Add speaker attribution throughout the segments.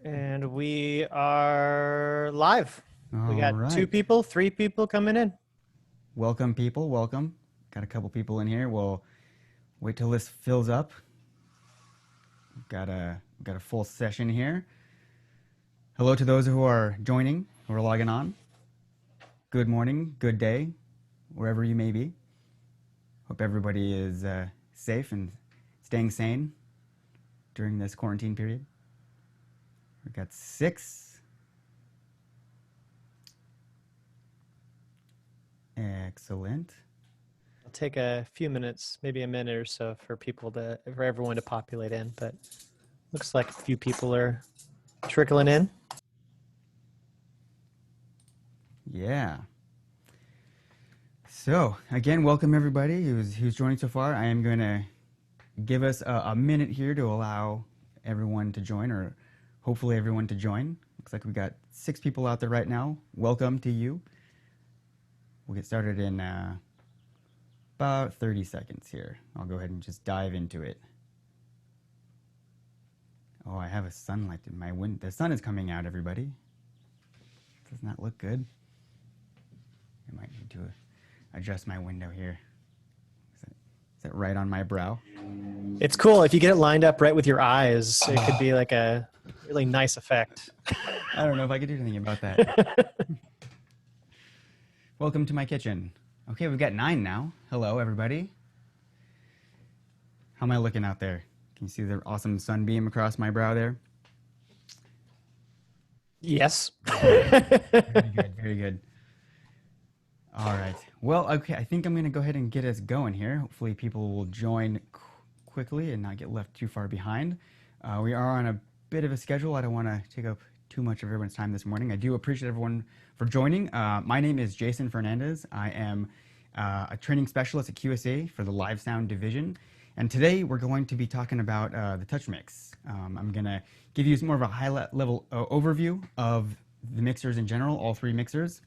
Speaker 1: And we are live. We
Speaker 2: All
Speaker 1: got two
Speaker 2: right.
Speaker 1: people, three people coming in.
Speaker 2: Welcome, people. Welcome. Got a couple people in here. We'll wait till this fills up. Got a full session here. Hello to those who are joining, who are logging on. Good morning, good day, wherever you may be. Hope everybody is safe and staying sane during this quarantine period. We've got 6. Excellent.
Speaker 1: It'll take a few minutes, maybe a minute or so for everyone to populate in, but looks like a few people are trickling in.
Speaker 2: Yeah. So, again, welcome everybody who's joining so far. I am going to give us a minute here to allow everyone to join, or hopefully everyone to join. Looks like we got 6 people out there right now. Welcome to you. We'll get started in about 30 seconds here. I'll go ahead and just dive into it. Oh, I have a sunlight in my window. The sun is coming out, everybody. Does not look good. I might need to adjust my window here. Is that right on my brow?
Speaker 1: It's cool. If you get it lined up right with your eyes, it could be like a really nice effect.
Speaker 2: I don't know if I could do anything about that. Welcome to my kitchen. Okay, we've got 9 now. Hello, everybody. How am I looking out there? Can you see the awesome sunbeam across my brow there?
Speaker 1: Yes.
Speaker 2: Very good, very good. All right. Well, okay, I think I'm going to go ahead and get us going here. Hopefully people will join quickly and not get left too far behind. We are on a bit of a schedule. I don't want to take up too much of everyone's time this morning. I do appreciate everyone for joining. My name is Jason Fernandez. I am a training specialist at QSA for the Live Sound Division. And today we're going to be talking about the TouchMix. I'm going to give you more of a high-level overview of the mixers in general, all 3 mixers.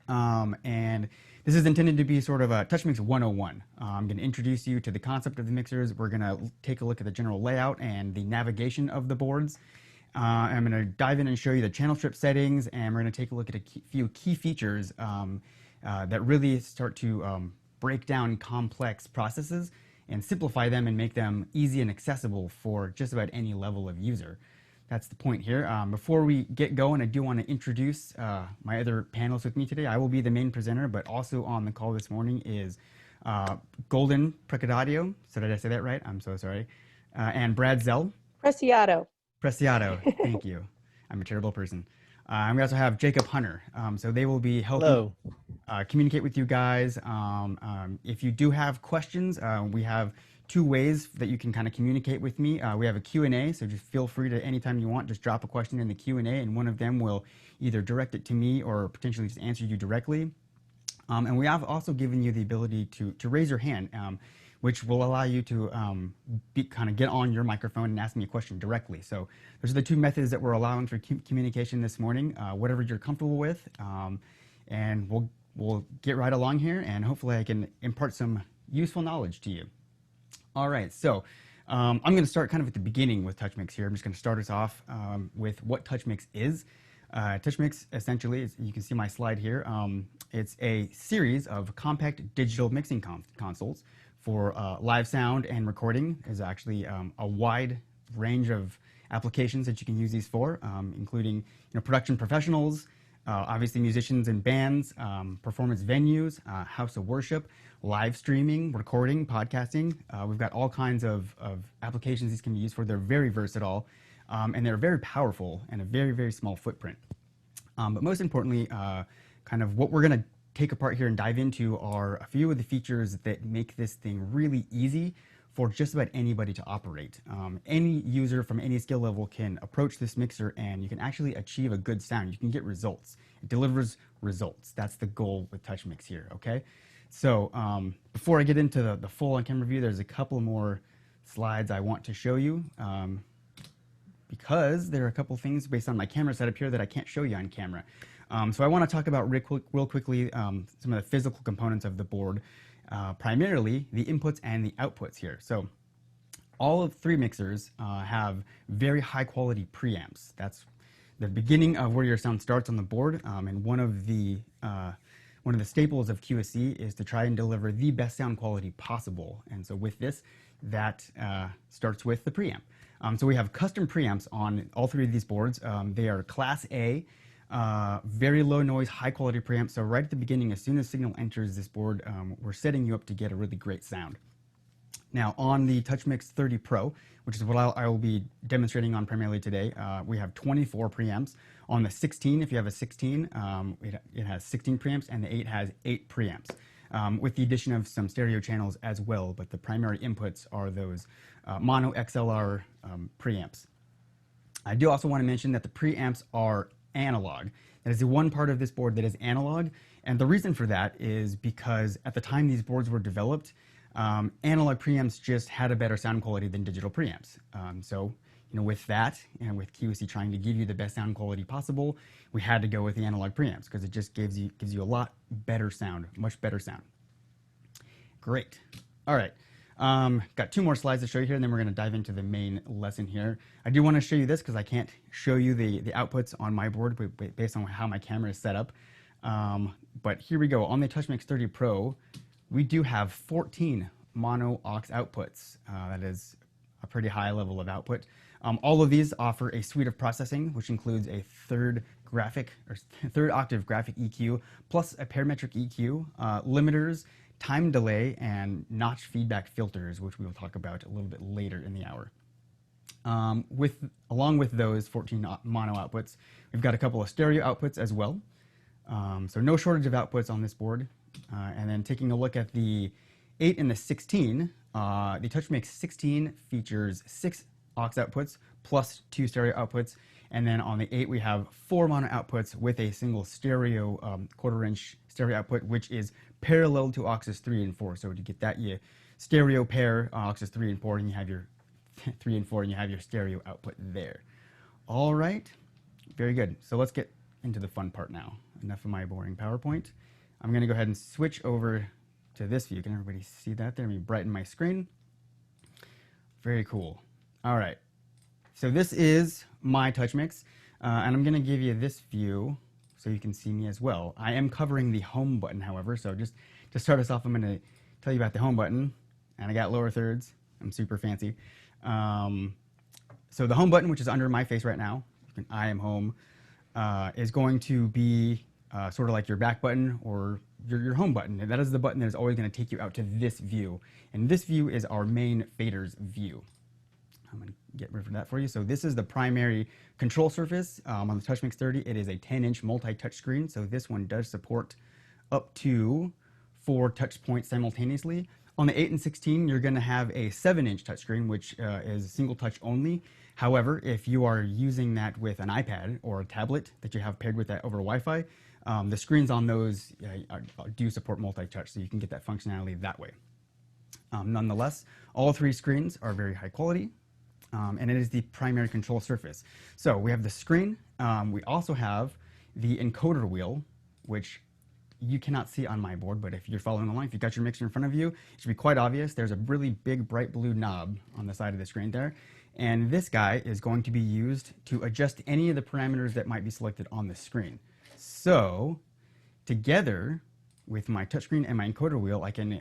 Speaker 2: And this is intended to be sort of a TouchMix 101. I'm going to introduce you to the concept of the mixers. We're going to take a look at the general layout and the navigation of the boards. I'm going to dive in and show you the channel strip settings, and we're going to take a look at a few key features that really start to break down complex processes and simplify them and make them easy and accessible for just about any level of user. That's the point here. Before we get going, I do want to introduce my other panelists with me today. I will be the main presenter, but also on the call this morning is Golden Precadadio. So did I say that right? I'm so sorry. And Brad Zell.
Speaker 3: Preciado.
Speaker 2: Preciado, thank you. I'm a terrible person. And we also have Jacob Hunter. So they will be helping communicate with you guys. If you do have questions, we have 2 ways that you can kind of communicate with me. We have a Q&A, so just feel free to, anytime you want, just drop a question in the Q&A, and one of them will either direct it to me or potentially just answer you directly. And we have also given you the ability to raise your hand, which will allow you to kind of get on your microphone and ask me a question directly. So those are the 2 methods that we're allowing for communication this morning, whatever you're comfortable with. And we'll get right along here, and hopefully I can impart some useful knowledge to you. All right, so I'm going to start kind of at the beginning with TouchMix here. I'm just going to start us off with what TouchMix is. TouchMix, essentially, is, you can see my slide here. It's a series of compact digital mixing consoles for live sound and recording. There's actually a wide range of applications that you can use these for, including production professionals, obviously musicians and bands, performance venues, house of worship, live streaming, recording, podcasting. We've got all kinds of applications these can be used for. They're very versatile, and they're very powerful and a very, very small footprint. But most importantly, kind of what we're going to take apart here and dive into are a few of the features that make this thing really easy for just about anybody to operate. Any user from any skill level can approach this mixer, and you can actually achieve a good sound. You can get results. It delivers results. That's the goal with TouchMix here, okay? So before I get into the full on-camera view, there's a couple more slides I want to show you because there are a couple things based on my camera setup here that I can't show you on camera. So I want to talk about real quickly some of the physical components of the board, primarily the inputs and the outputs here. So all of 3 mixers have very high quality preamps. That's the beginning of where your sound starts on the board, and one of the staples of QSC is to try and deliver the best sound quality possible. And so with this, that starts with the preamp. So we have custom preamps on all 3 of these boards. They are Class A, very low noise, high quality preamps. So right at the beginning, as soon as signal enters this board, we're setting you up to get a really great sound. Now on the TouchMix 30 Pro, which is what I will be demonstrating on primarily today, we have 24 preamps. On the 16, if you have a 16, it has 16 preamps, and the 8 has 8 preamps, with the addition of some stereo channels as well, but the primary inputs are those mono XLR preamps. I do also want to mention that the preamps are analog. That is the one part of this board that is analog, and the reason for that is because at the time these boards were developed, analog preamps just had a better sound quality than digital preamps. So, with that, and with QSC trying to give you the best sound quality possible, we had to go with the analog preamps because it just gives you a lot better sound, much better sound. Great. All right. Got 2 more slides to show you here, and then we're going to dive into the main lesson here. I do want to show you this because I can't show you the outputs on my board based on how my camera is set up. But here we go. On the TouchMix 30 Pro, we do have 14 mono aux outputs. That is a pretty high level of output. All of these offer a suite of processing, which includes a third octave graphic EQ, plus a parametric EQ, limiters, time delay, and notch feedback filters, which we will talk about a little bit later in the hour. Along with those 14 mono outputs, we've got a couple of stereo outputs as well. So no shortage of outputs on this board. And then taking a look at the 8 and the 16, the TouchMix 16 features 6 aux outputs plus 2 stereo outputs. And then on the 8, we have 4 mono outputs with a single stereo 1/4 inch stereo output, which is parallel to auxes 3 and 4. So to get that, you stereo pair auxes 3 and 4, and you have your 3 and 4, and you have your stereo output there. All right, very good. So let's get into the fun part now. Enough of my boring PowerPoint. I'm going to go ahead and switch over to this view. Can everybody see that there? Let me brighten my screen. Very cool. All right. So this is my TouchMix, and I'm going to give you this view so you can see me as well. I am covering the home button, however, so just to start us off, I'm going to tell you about the home button, and I got lower thirds. I'm super fancy. So the home button, which is under my face right now, I am home, is going to be sort of like your back button or your home button. And that is the button that is always going to take you out to this view. And this view is our main faders view. I'm going to get rid of that for you. So this is the primary control surface. On the TouchMix 30, it is a 10-inch multi-touch screen. So this one does support up to 4 touch points simultaneously. On the 8 and 16, you're going to have a 7-inch touchscreen, which is single touch only. However, if you are using that with an iPad or a tablet that you have paired with that over Wi-Fi, the screens on those do support multi-touch, so you can get that functionality that way. Nonetheless, all 3 screens are very high quality, and it is the primary control surface. So we have the screen. We also have the encoder wheel, which you cannot see on my board, but if you're following along, if you've got your mixer in front of you, it should be quite obvious. There's a really big bright blue knob on the side of the screen there. And this guy is going to be used to adjust any of the parameters that might be selected on the screen. So together with my touchscreen and my encoder wheel, I can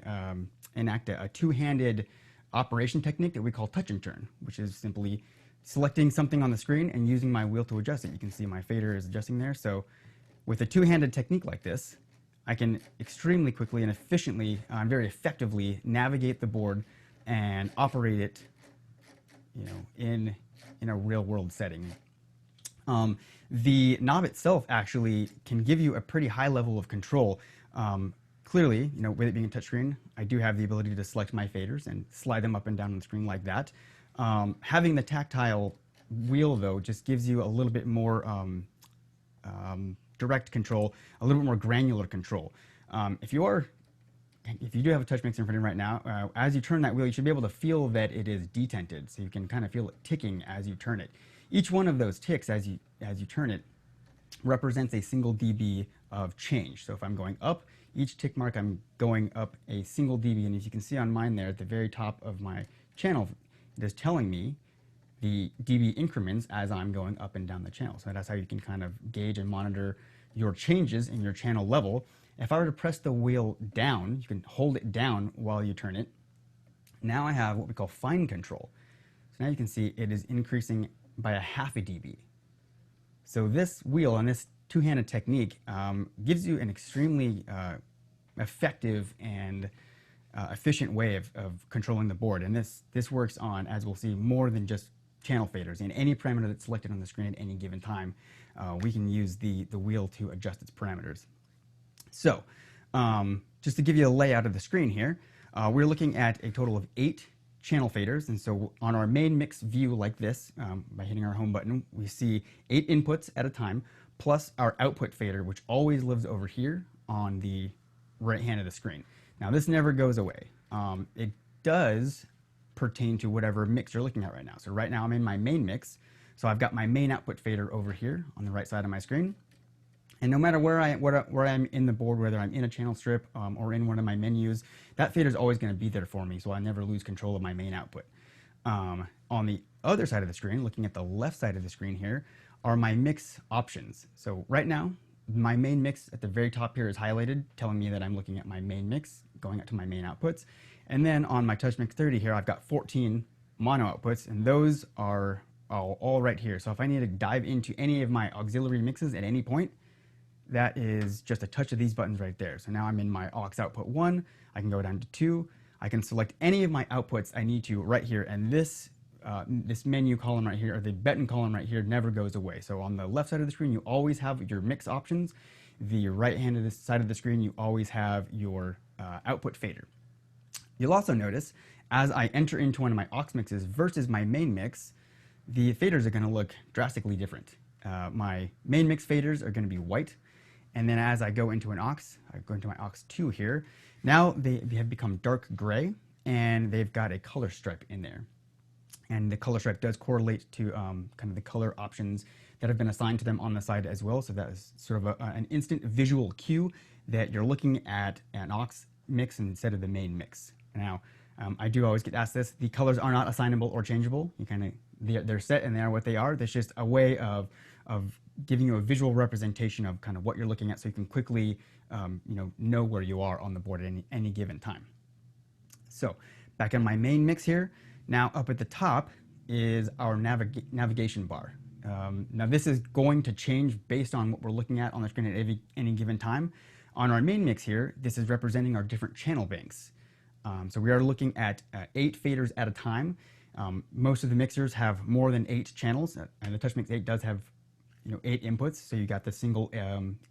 Speaker 2: enact a 2-handed operation technique that we call touch and turn, which is simply selecting something on the screen and using my wheel to adjust it. You can see my fader is adjusting there. So with a 2-handed technique like this, I can extremely quickly and efficiently and very effectively navigate the board and operate it, in a real world setting. The knob itself actually can give you a pretty high level of control. Clearly, with it being a touchscreen, I do have the ability to select my faders and slide them up and down on the screen like that. Having the tactile wheel, though, just gives you a little bit more direct control, a little bit more granular control. If you do have a TouchMix in front of you right now, as you turn that wheel, you should be able to feel that it is detented, so you can kind of feel it ticking as you turn it. Each one of those ticks as you turn it represents a single dB of change. So if I'm going up, each tick mark, I'm going up a single dB, and as you can see on mine there at the very top of my channel, it is telling me the dB increments as I'm going up and down the channel. So that's how you can kind of gauge and monitor your changes in your channel level. If I were to press the wheel down, you can hold it down while you turn it. Now I have what we call fine control. So now you can see it is increasing by a half a dB. So this wheel and this two-handed technique gives you an extremely effective and efficient way of controlling the board. And this works on, as we'll see, more than just channel faders. In any parameter that's selected on the screen at any given time, we can use the wheel to adjust its parameters. So just to give you a layout of the screen here, we're looking at a total of 8 channel faders. And so on our main mix view like this, by hitting our home button, we see 8 inputs at a time, plus our output fader, which always lives over here on the right hand of the screen. Now this never goes away. It does pertain to whatever mix you're looking at right now. So right now I'm in my main mix. So I've got my main output fader over here on the right side of my screen. And no matter where I'm in the board, whether I'm in a channel strip or in one of my menus, that fader is always going to be there for me, so I never lose control of my main output. On the other side of the screen, looking at the left side of the screen here, are my mix options. So right now, my main mix at the very top here is highlighted, telling me that I'm looking at my main mix, going up to my main outputs. And then on my TouchMix 30 here, I've got 14 mono outputs, and those are all right here. So if I need to dive into any of my auxiliary mixes at any point, that is just a touch of these buttons right there. So now I'm in my aux output 1, I can go down to 2, I can select any of my outputs I need to right here, and this menu column right here, or the button column right here, never goes away. So on the left side of the screen, you always have your mix options. The right hand of the side of the screen, you always have your output fader. You'll also notice, as I enter into one of my aux mixes versus my main mix, the faders are going to look drastically different. My main mix faders are going to be white, and then as I go into an aux, I go into my aux 2 here, now they have become dark gray, and they've got a color stripe in there. And the color stripe does correlate to kind of the color options that have been assigned to them on the side as well. So that is sort of an instant visual cue that you're looking at an aux mix instead of the main mix. Now, I do always get asked this. The colors are not assignable or changeable. They're set and they are what they are. That's just a way of giving you a visual representation of kind of what you're looking at, so you can quickly know where you are on the board at any given time. So back in my main mix here, now up at the top is our navigation bar. Now this is going to change based on what we're looking at on the screen at any given time. On our main mix here, this is representing our different channel banks. So we are looking at 8 faders at a time. Most of the mixers have more than 8 channels, and the TouchMix 8 does have 8 inputs, so you got the single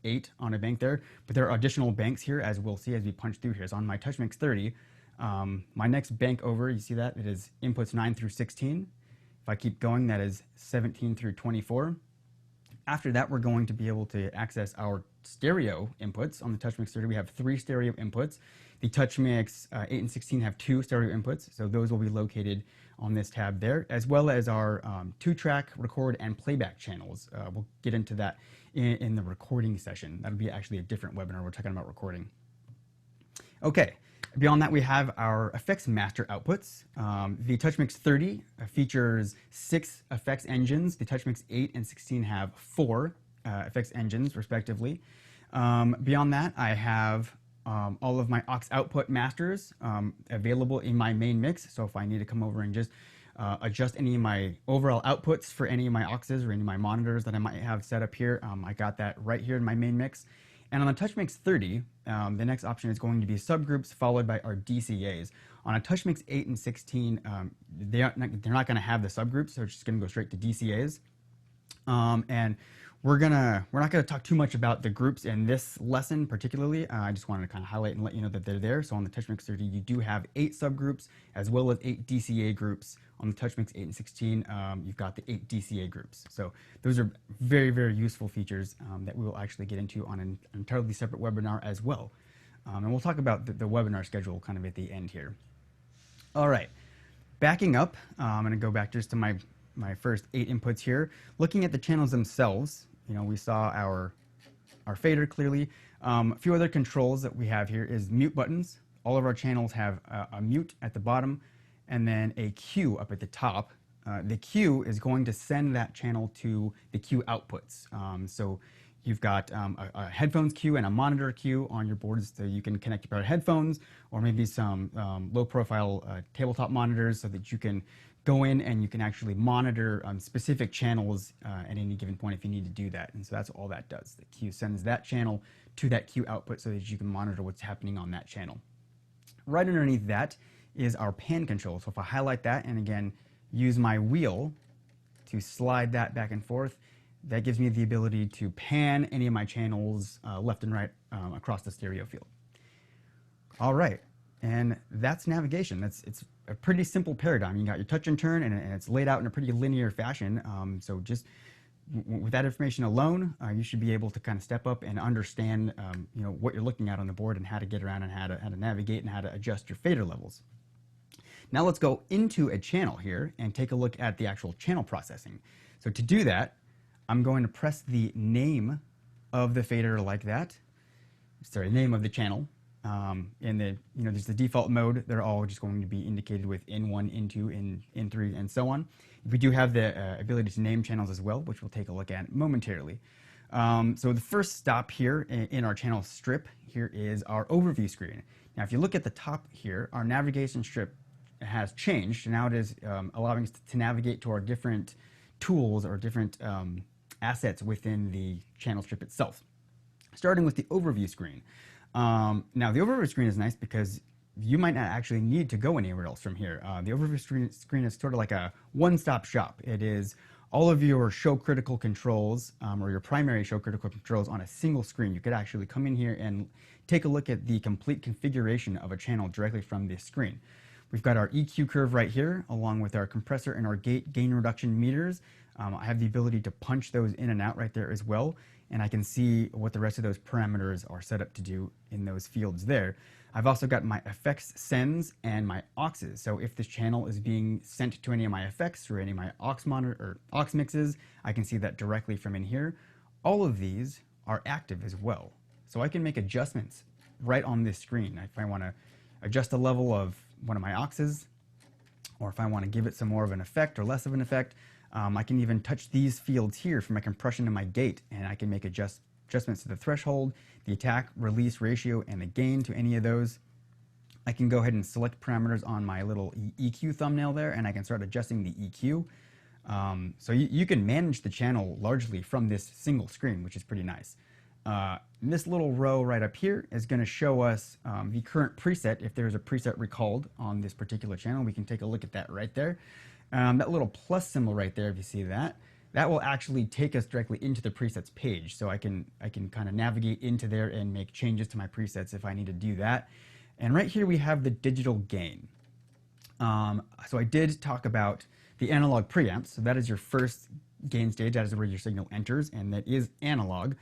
Speaker 2: 8 on a bank there, but there are additional banks here, as we'll see as we punch through here. So on my TouchMix 30, my next bank over, you see that? It is inputs 9 through 16. If I keep going, that is 17 through 24. After that, we're going to be able to access our stereo inputs. On the TouchMix 30, we have 3 stereo inputs. The TouchMix 8 and 16 have 2 stereo inputs, so those will be located on this tab there, as well as our 2-track record and playback channels. We'll get into that in the recording session. That'll be actually a different webinar. We're talking about recording. Okay, beyond that, we have our effects master outputs. The TouchMix 30 features 6 effects engines. The TouchMix 8 and 16 have 4 effects engines, respectively. Beyond that, I have all of my aux output masters available in my main mix. So if I need to come over and just adjust any of my overall outputs for any of my auxes or any of my monitors that I might have set up here, I got that right here in my main mix. And on the TouchMix 30, the next option is going to be subgroups followed by our DCAs. On a TouchMix 8 and 16, they're not going to have the subgroups, so it's just going to go straight to DCAs. And we're not gonna talk too much about the groups in this lesson particularly. I just wanted to kind of highlight and let you know that they're there. So on the TouchMix 30, you do have 8 subgroups as well as 8 DCA groups. On the TouchMix 8 and 16, you've got the 8 DCA groups. So those are very, very useful features that we will actually get into on an entirely separate webinar as well. And we'll talk about the webinar schedule kind of at the end here. All right, backing up, I'm gonna go back just to my first 8 inputs here. Looking at the channels themselves, we saw our fader clearly. A few other controls that we have here is mute buttons. All of our channels have a mute at the bottom and then a Q up at the top. The Q is going to send that channel to the Q outputs. So you've got a headphones queue and a monitor queue on your boards, so you can connect your pair of headphones or maybe some low-profile tabletop monitors, so that you can go in and you can actually monitor specific channels at any given point if you need to do that. And so that's all that does. The queue sends that channel to that queue output so that you can monitor what's happening on that channel. Right underneath that is our pan control. So if I highlight that and again use my wheel to slide that back and forth, that gives me the ability to pan any of my channels left and right across the stereo field. All right, and that's navigation. It's a pretty simple paradigm. You got your touch and turn, and it's laid out in a pretty linear fashion. So just with that information alone, you should be able to kind of step up and understand what you're looking at on the board and how to get around and how to navigate and how to adjust your fader levels. Now let's go into a channel here and take a look at the actual channel processing. So to do that, I'm going to press the name of the fader like that. Sorry, name of the channel. There's the default mode. They're all just going to be indicated with N1, N2, N3, and so on. We do have the ability to name channels as well, which we'll take a look at momentarily. So the first stop here in our channel strip here is our overview screen. Now, if you look at the top here, our navigation strip has changed. Now it is allowing us to navigate to our different tools or different assets within the channel strip itself. Starting with the overview screen. Now the overview screen is nice because you might not actually need to go anywhere else from here. The overview screen is sort of like a one-stop shop. It is all of your show critical controls or your primary show critical controls on a single screen. You could actually come in here and take a look at the complete configuration of a channel directly from this screen. We've got our EQ curve right here, along with our compressor and our gain reduction meters. I have the ability to punch those in and out right there as well, and I can see what the rest of those parameters are set up to do in those fields there. I've also got my effects sends and my auxes. So if this channel is being sent to any of my effects or any of my aux mixes, I can see that directly from in here. All of these are active as well. So I can make adjustments right on this screen. If I want to adjust the level of one of my auxes, or if I want to give it some more of an effect or less of an effect, I can even touch these fields here for my compression and my gate, and I can make adjustments to the threshold, the attack, release ratio, and the gain to any of those. I can go ahead and select parameters on my little EQ thumbnail there, and I can start adjusting the EQ. So you can manage the channel largely from this single screen, which is pretty nice. This little row right up here is going to show us the current preset. If there's a preset recalled on this particular channel, we can take a look at that right there. That little plus symbol right there, if you see that, that will actually take us directly into the presets page. So I can kind of navigate into there and make changes to my presets if I need to do that. And right here we have the digital gain. So I did talk about the analog preamps. So that is your first gain stage. That is where your signal enters, and that is analog.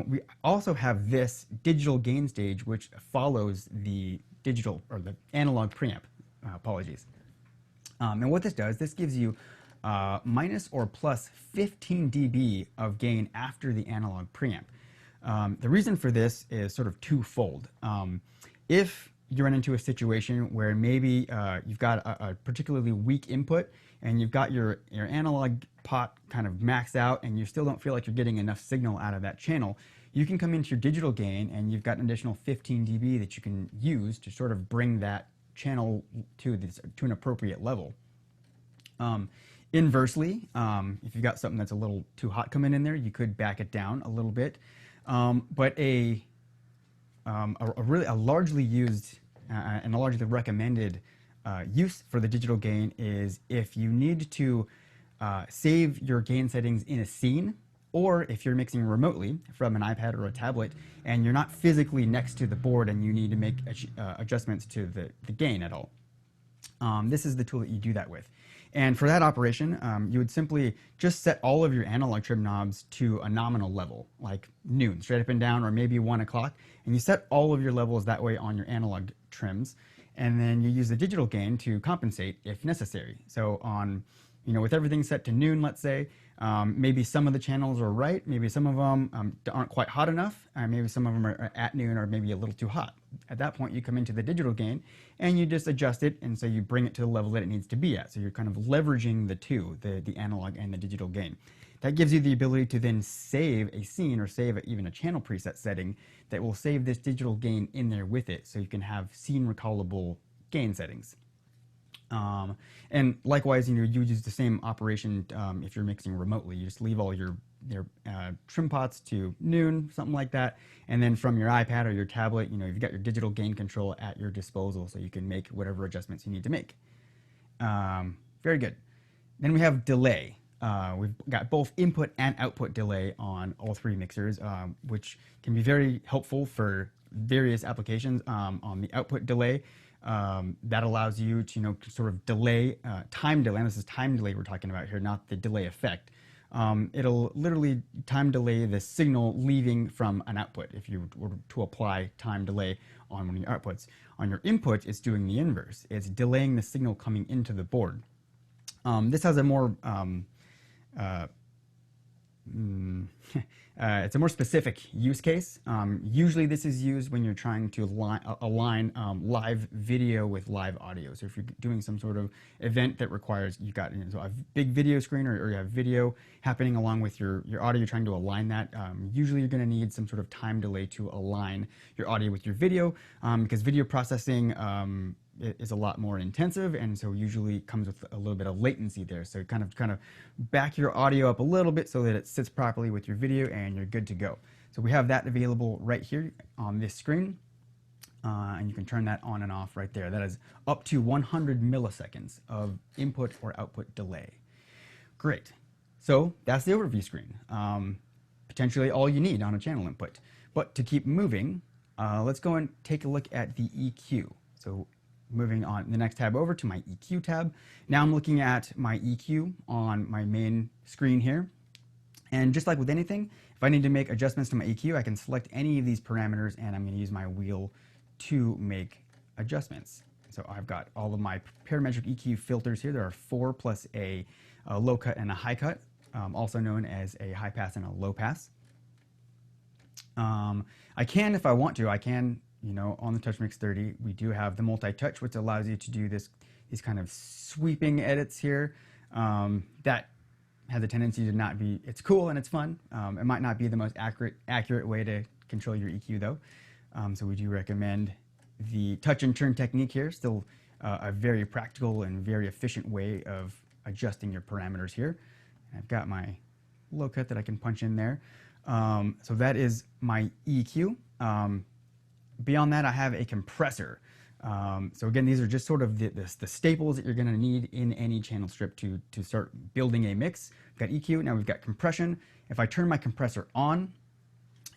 Speaker 2: We also have this digital gain stage, which follows the digital or the analog preamp. Apologies. And what this does, this gives you minus or plus 15 dB of gain after the analog preamp. The reason for this is sort of twofold. If you run into a situation where maybe you've got a particularly weak input and you've got your analog pot kind of maxed out and you still don't feel like you're getting enough signal out of that channel, you can come into your digital gain and you've got an additional 15 dB that you can use to sort of bring that channel to an appropriate level. Inversely, if you've got something that's a little too hot coming in there, you could back it down a little bit. But a largely used and a largely recommended use for the digital gain is if you need to save your gain settings in a scene, or if you're mixing remotely from an iPad or a tablet and you're not physically next to the board and you need to make adjustments to the gain at all. This is the tool that you do that with. And for that operation, you would simply just set all of your analog trim knobs to a nominal level, like noon, straight up and down, or maybe 1 o'clock. And you set all of your levels that way on your analog trims. And then you use the digital gain to compensate if necessary. So on with everything set to noon, let's say, maybe some of the channels are right, maybe some of them aren't quite hot enough, maybe some of them are at noon or maybe a little too hot. At that point, you come into the digital gain and you just adjust it, and so you bring it to the level that it needs to be at. So you're kind of leveraging the two, the analog and the digital gain. That gives you the ability to then save a scene or save even a channel preset setting that will save this digital gain in there with it, so you can have scene recallable gain settings. And likewise, you use the same operation if you're mixing remotely. You just leave all your trim pots to noon, something like that, and then from your iPad or your tablet, you've got your digital gain control at your disposal, so you can make whatever adjustments you need to make. Very good. Then we have delay. We've got both input and output delay on all three mixers, which can be very helpful for various applications. On the output delay, that allows you to sort of delay, time delay, and this is time delay we're talking about here, not the delay effect. It'll literally time delay the signal leaving from an output if you were to apply time delay on one of your outputs. On your input, it's doing the inverse. It's delaying the signal coming into the board. This has a more it's a more specific use case. Usually this is used when you're trying to align live video with live audio. So if you're doing some sort of event that requires, you've got a big video screen, or you have video happening along with your audio, you're trying to align that, usually you're going to need some sort of time delay to align your audio with your video, because video processing is a lot more intensive, and so usually comes with a little bit of latency there. So kind of back your audio up a little bit so that it sits properly with your video, and you're good to go. So we have that available right here on this screen, and you can turn that on and off right there. That is up to 100 milliseconds of input or output delay. Great. So that's the overview screen. Potentially all you need on a channel input. But to keep moving, let's go and take a look at the EQ. So moving on the next tab over to my EQ tab. Now I'm looking at my EQ on my main screen here. And just like with anything, if I need to make adjustments to my EQ, I can select any of these parameters, and I'm going to use my wheel to make adjustments. So I've got all of my parametric EQ filters here. There are 4 plus a low cut and a high cut, also known as a high pass and a low pass. I can, if I want to, I can, on the TouchMix 30, we do have the multi-touch, which allows you to do these kind of sweeping edits here. That has a tendency to not be, it's cool and it's fun. It might not be the most accurate way to control your EQ though. So we do recommend the touch and turn technique here. Still a very practical and very efficient way of adjusting your parameters here. I've got my low cut that I can punch in there. So that is my EQ. Beyond that, I have a compressor. So again, these are just sort of the staples that you're going to need in any channel strip to start building a mix. We've got EQ, now we've got compression. If I turn my compressor on,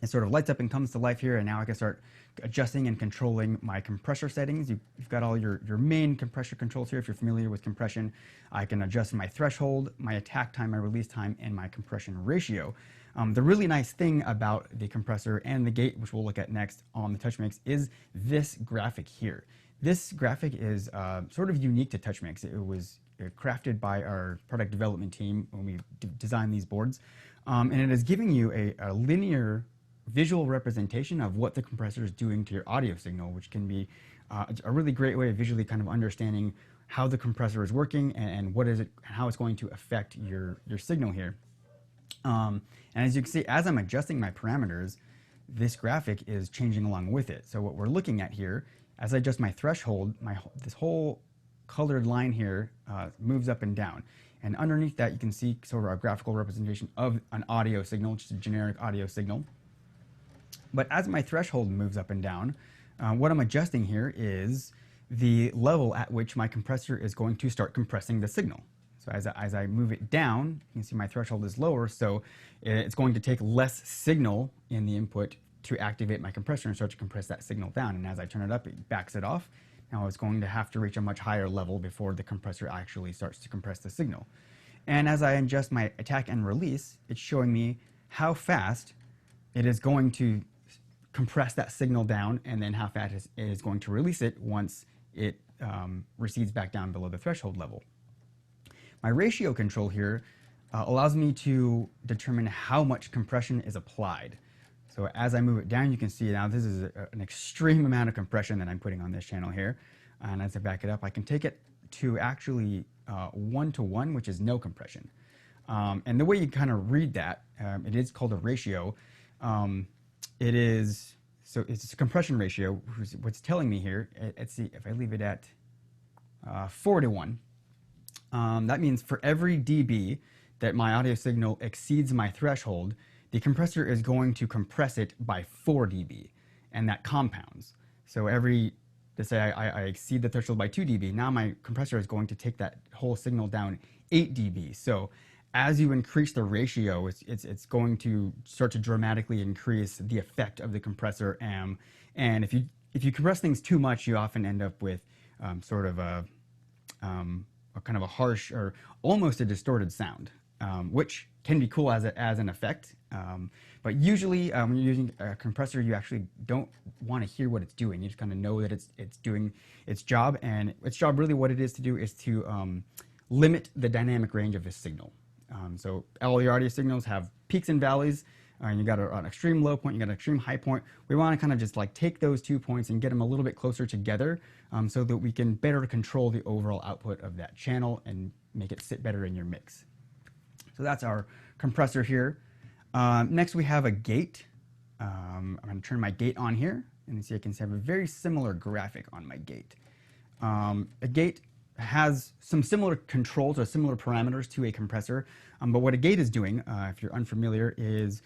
Speaker 2: it sort of lights up and comes to life here, and now I can start adjusting and controlling my compressor settings. You've got all your main compressor controls here. If you're familiar with compression, I can adjust my threshold, my attack time, my release time, and my compression ratio. The really nice thing about the compressor and the gate, which we'll look at next on the TouchMix, is this graphic here. This graphic is sort of unique to TouchMix. It was crafted by our product development team when we designed these boards, and it is giving you a linear visual representation of what the compressor is doing to your audio signal, which can be a really great way of visually kind of understanding how the compressor is working and how it's going to affect your signal here. And as you can see, as I'm adjusting my parameters, this graphic is changing along with it. So what we're looking at here, as I adjust my threshold, this whole colored line here moves up and down. And underneath that, you can see sort of a graphical representation of an audio signal, just a generic audio signal. But as my threshold moves up and down, what I'm adjusting here is the level at which my compressor is going to start compressing the signal. So as I move it down, you can see my threshold is lower, so it's going to take less signal in the input to activate my compressor and start to compress that signal down. And as I turn it up, it backs it off. Now it's going to have to reach a much higher level before the compressor actually starts to compress the signal. And as I adjust my attack and release, it's showing me how fast it is going to compress that signal down, and then how fast it is going to release it once it recedes back down below the threshold level. My ratio control here allows me to determine how much compression is applied. So as I move it down, you can see now this is an extreme amount of compression that I'm putting on this channel here. And as I back it up, I can take it to actually 1:1, which is no compression. And the way you kind of read that, it is called a ratio. It's a compression ratio. What's telling me here, let's see, if I leave it at 4:1, that means for every dB that my audio signal exceeds my threshold, the compressor is going to compress it by 4 dB, and that compounds. So let's say I exceed the threshold by 2 dB, now my compressor is going to take that whole signal down 8 dB. So as you increase the ratio, it's going to start to dramatically increase the effect of the compressor. And if you compress things too much, you often end up with sort of a kind of a harsh or almost a distorted sound, which can be cool as an effect. But usually when you're using a compressor, you actually don't want to hear what it's doing. You just kind of know that it's doing its job, and its job really what it is to do is to limit the dynamic range of this signal. So all your audio signals have peaks and valleys. You got an extreme low point, you got an extreme high point. We want to kind of just like take those 2 points and get them a little bit closer together, so that we can better control the overall output of that channel and make it sit better in your mix. So that's our compressor here. Next we have a gate. I'm going to turn my gate on here, and you see I can have a very similar graphic on my gate. A gate has some similar controls or similar parameters to a compressor, but what a gate is doing, if you're unfamiliar, is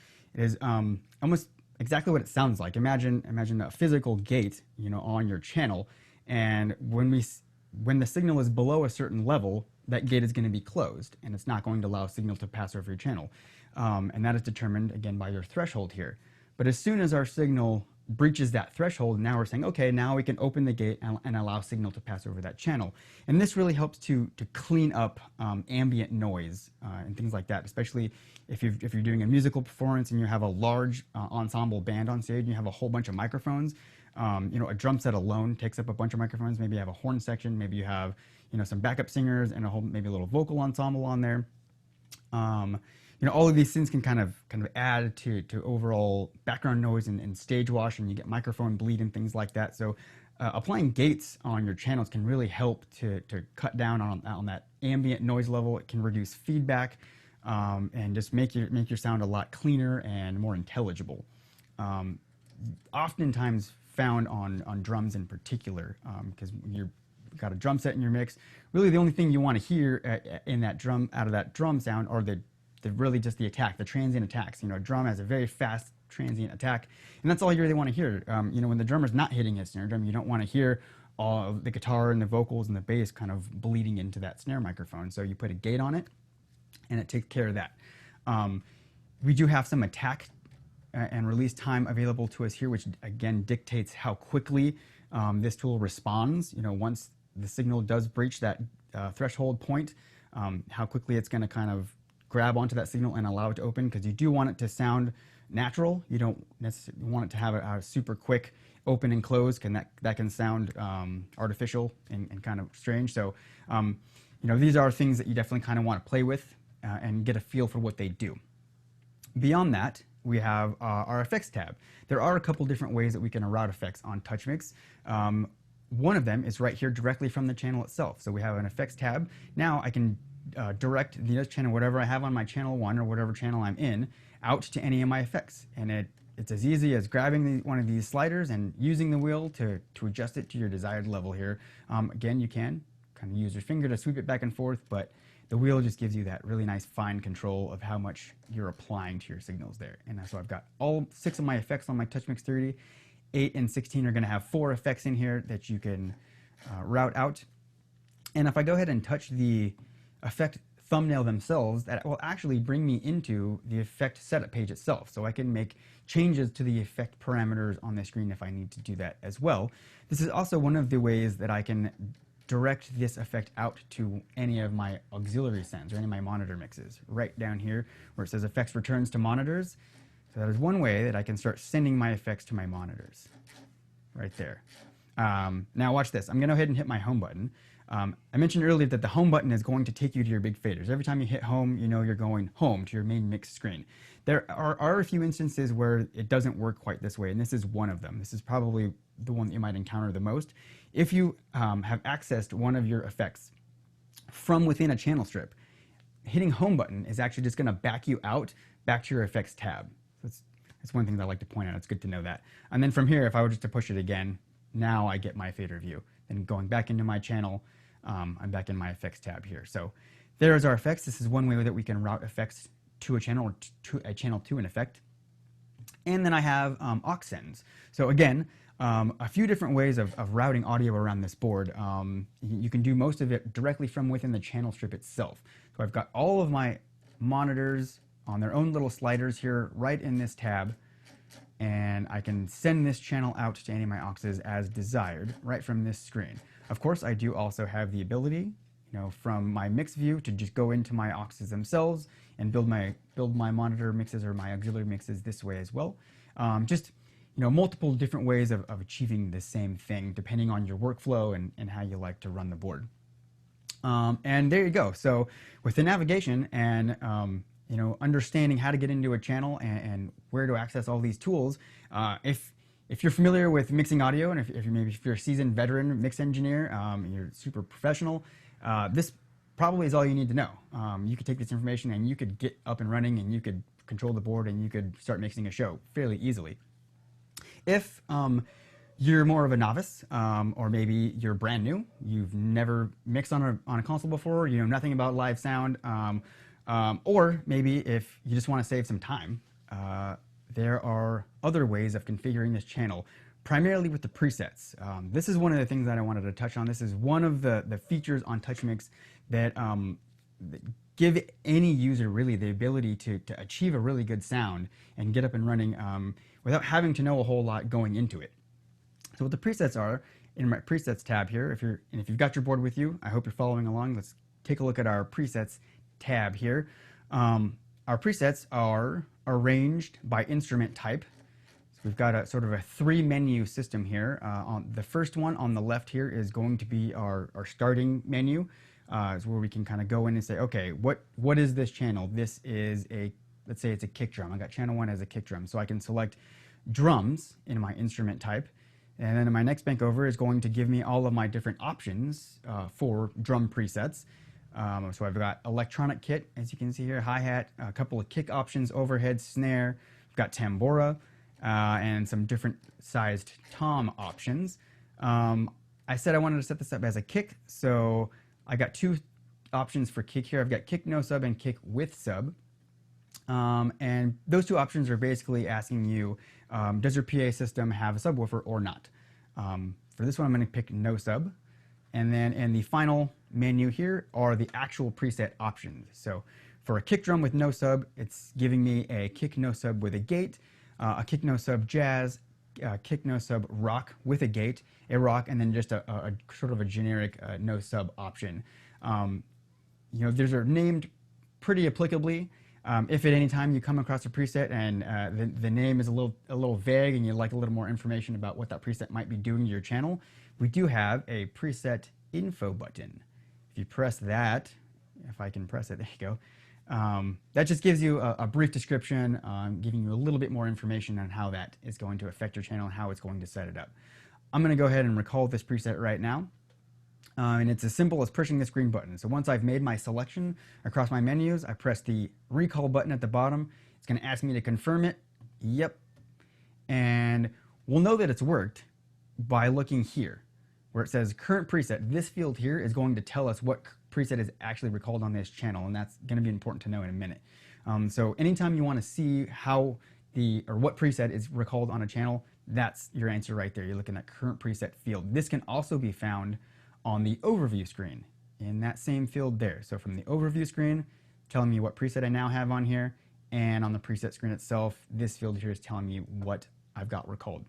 Speaker 2: almost exactly what it sounds like. Imagine a physical gate, on your channel, and when the signal is below a certain level, that gate is going to be closed, and it's not going to allow signal to pass over your channel, and that is determined again by your threshold here. But as soon as our signal breaches that threshold, now we're saying, okay, now we can open the gate and allow signal to pass over that channel. And this really helps to clean up ambient noise and things like that, especially if you're doing a musical performance and you have a large ensemble band on stage and you have a whole bunch of microphones. A drum set alone takes up a bunch of microphones. Maybe you have a horn section, maybe you have some backup singers and maybe a little vocal ensemble on there. All of these things can kind of add to overall background noise and stage wash, and you get microphone bleed and things like that. So applying gates on your channels can really help to cut down on that ambient noise level. It can reduce feedback and just make your sound a lot cleaner and more intelligible. Oftentimes found on drums in particular, because you've got a drum set in your mix. Really, the only thing you want to hear out of that drum sound are really just the attack, the transient attacks. A drum has a very fast transient attack, and that's all you really want to hear. When the drummer's not hitting his snare drum, you don't want to hear all of the guitar and the vocals and the bass kind of bleeding into that snare microphone. So you put a gate on it, and it takes care of that. We do have some attack and release time available to us here, which again dictates how quickly this tool responds. Once the signal does breach that threshold point, how quickly it's going to kind of grab onto that signal and allow it to open, because you do want it to sound natural. You don't necessarily want it to have a super quick open and close, that can sound artificial and kind of strange. So these are things that you definitely kind of want to play with and get a feel for what they do. Beyond that, we have our effects tab. There are a couple different ways that we can route effects on TouchMix. One of them is right here directly from the channel itself. So we have an effects tab. Now I can direct the channel, whatever I have on my channel 1 or whatever channel I'm in, out to any of my effects. And it's as easy as grabbing one of these sliders and using the wheel to adjust it to your desired level here. Again, you can kind of use your finger to sweep it back and forth, but the wheel just gives you that really nice fine control of how much you're applying to your signals there. And so I've got all 6 of my effects on my TouchMix 30. 8 and 16 are going to have 4 effects in here that you can route out. And if I go ahead and touch the effect thumbnail themselves, that will actually bring me into the effect setup page itself. So I can make changes to the effect parameters on the screen if I need to do that as well. This is also one of the ways that I can direct this effect out to any of my auxiliary sends or any of my monitor mixes. Right down here where it says effects returns to monitors. So that is one way that I can start sending my effects to my monitors. Right there. Now watch this. I'm going to go ahead and hit my home button. I mentioned earlier that the home button is going to take you to your big faders. Every time you hit home, you know you're going home to your main mix screen. There are a few instances where it doesn't work quite this way, and this is one of them. This is probably the one that you might encounter the most. If you have accessed one of your effects from within a channel strip, hitting home button is actually just going to back you out back to your effects tab. That's one thing that I like to point out. It's good to know that. And then from here, if I were just to push it again, now I get my fader view. Then going back into my channel, I'm back in my effects tab here. So there's our effects. This is one way that we can route effects to a channel, or to a channel to an effect. And then I have aux sends. So again, a few different ways of routing audio around this board. You can do most of it directly from within the channel strip itself. So I've got all of my monitors on their own little sliders here right in this tab, and I can send this channel out to any of my auxes as desired right from this screen. Of course, I do also have the ability, from my mix view to just go into my auxes themselves and build my monitor mixes or my auxiliary mixes this way as well. Multiple different ways of achieving the same thing depending on your workflow and how you like to run the board. And there you go. So with the navigation and understanding how to get into a channel and where to access all these tools, if you're familiar with mixing audio, and if you're a seasoned veteran mix engineer, you're super professional, this probably is all you need to know. You could take this information and you could get up and running, and you could control the board, and you could start mixing a show fairly easily. If you're more of a novice, or maybe you're brand new, you've never mixed on a console before, you know nothing about live sound, or maybe if you just want to save some time, there are other ways of configuring this channel, primarily with the presets. This is one of the things that I wanted to touch on. This is one of the features on TouchMix that give any user really the ability to achieve a really good sound and get up and running without having to know a whole lot going into it. So what the presets are, in my presets tab here, if you've got your board with you, I hope you're following along. Let's take a look at our presets tab here. Our presets are arranged by instrument type. So we've got a sort of a 3-menu system here. On the first one on the left here is going to be our starting menu. Is where we can kind of go in and say, okay, what is this channel? This is let's say it's a kick drum. I got channel 1 as a kick drum. So I can select drums in my instrument type. And then in my next bank over is going to give me all of my different options for drum presets. So I've got electronic kit, as you can see here, hi-hat, a couple of kick options, overhead, snare. I've got tambora, and some different sized tom options. I said I wanted to set this up as a kick, so I got 2 options for kick here. I've got kick no sub and kick with sub. And those 2 options are basically asking you, does your PA system have a subwoofer or not? For this one, I'm going to pick no sub. And then in the final menu here are the actual preset options. So for a kick drum with no sub, it's giving me a kick no sub with a gate, a kick no sub jazz, kick no sub rock with a gate, a rock, and then just a sort of a generic no sub option. These are named pretty applicably. If at any time you come across a preset and the name is a little vague and you'd like a little more information about what that preset might be doing to your channel, we do have a preset info button. If you press that, if I can press it, there you go. That just gives you a brief description, giving you a little bit more information on how that is going to affect your channel and how it's going to set it up. I'm going to go ahead and recall this preset right now. And it's as simple as pushing this green button. So once I've made my selection across my menus, I press the recall button at the bottom. It's going to ask me to confirm it. Yep. And we'll know that it's worked by looking here where it says current preset. This field here is going to tell us what preset is actually recalled on this channel, and that's going to be important to know in a minute. So anytime you want to see what preset is recalled on a channel, that's your answer right there. You're looking at current preset field. This can also be found on the overview screen in that same field there. So from the overview screen, telling me what preset I now have on here, and on the preset screen itself, this field here is telling me what I've got recalled.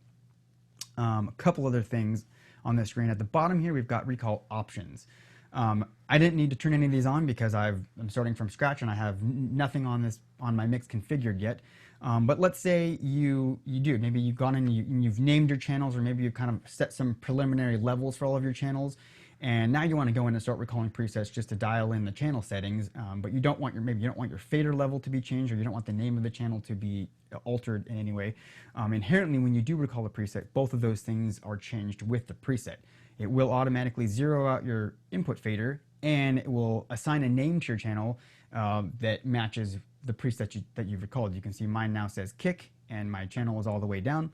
Speaker 2: A couple other things on the screen. At the bottom here, we've got recall options. I didn't need to turn any of these on because I'm starting from scratch and I have nothing on my mix configured yet. But let's say you do. Maybe you've gone in and you've named your channels, or maybe you've kind of set some preliminary levels for all of your channels, And now you want to go in and start recalling presets just to dial in the channel settings, but you don't want maybe you don't want your fader level to be changed, or you don't want the name of the channel to be altered in any way. Inherently, when you do recall a preset, both of those things are changed with the preset. It will automatically zero out your input fader, and it will assign a name to your channel that matches the preset that you've recalled. You can see mine now says kick, and my channel is all the way down.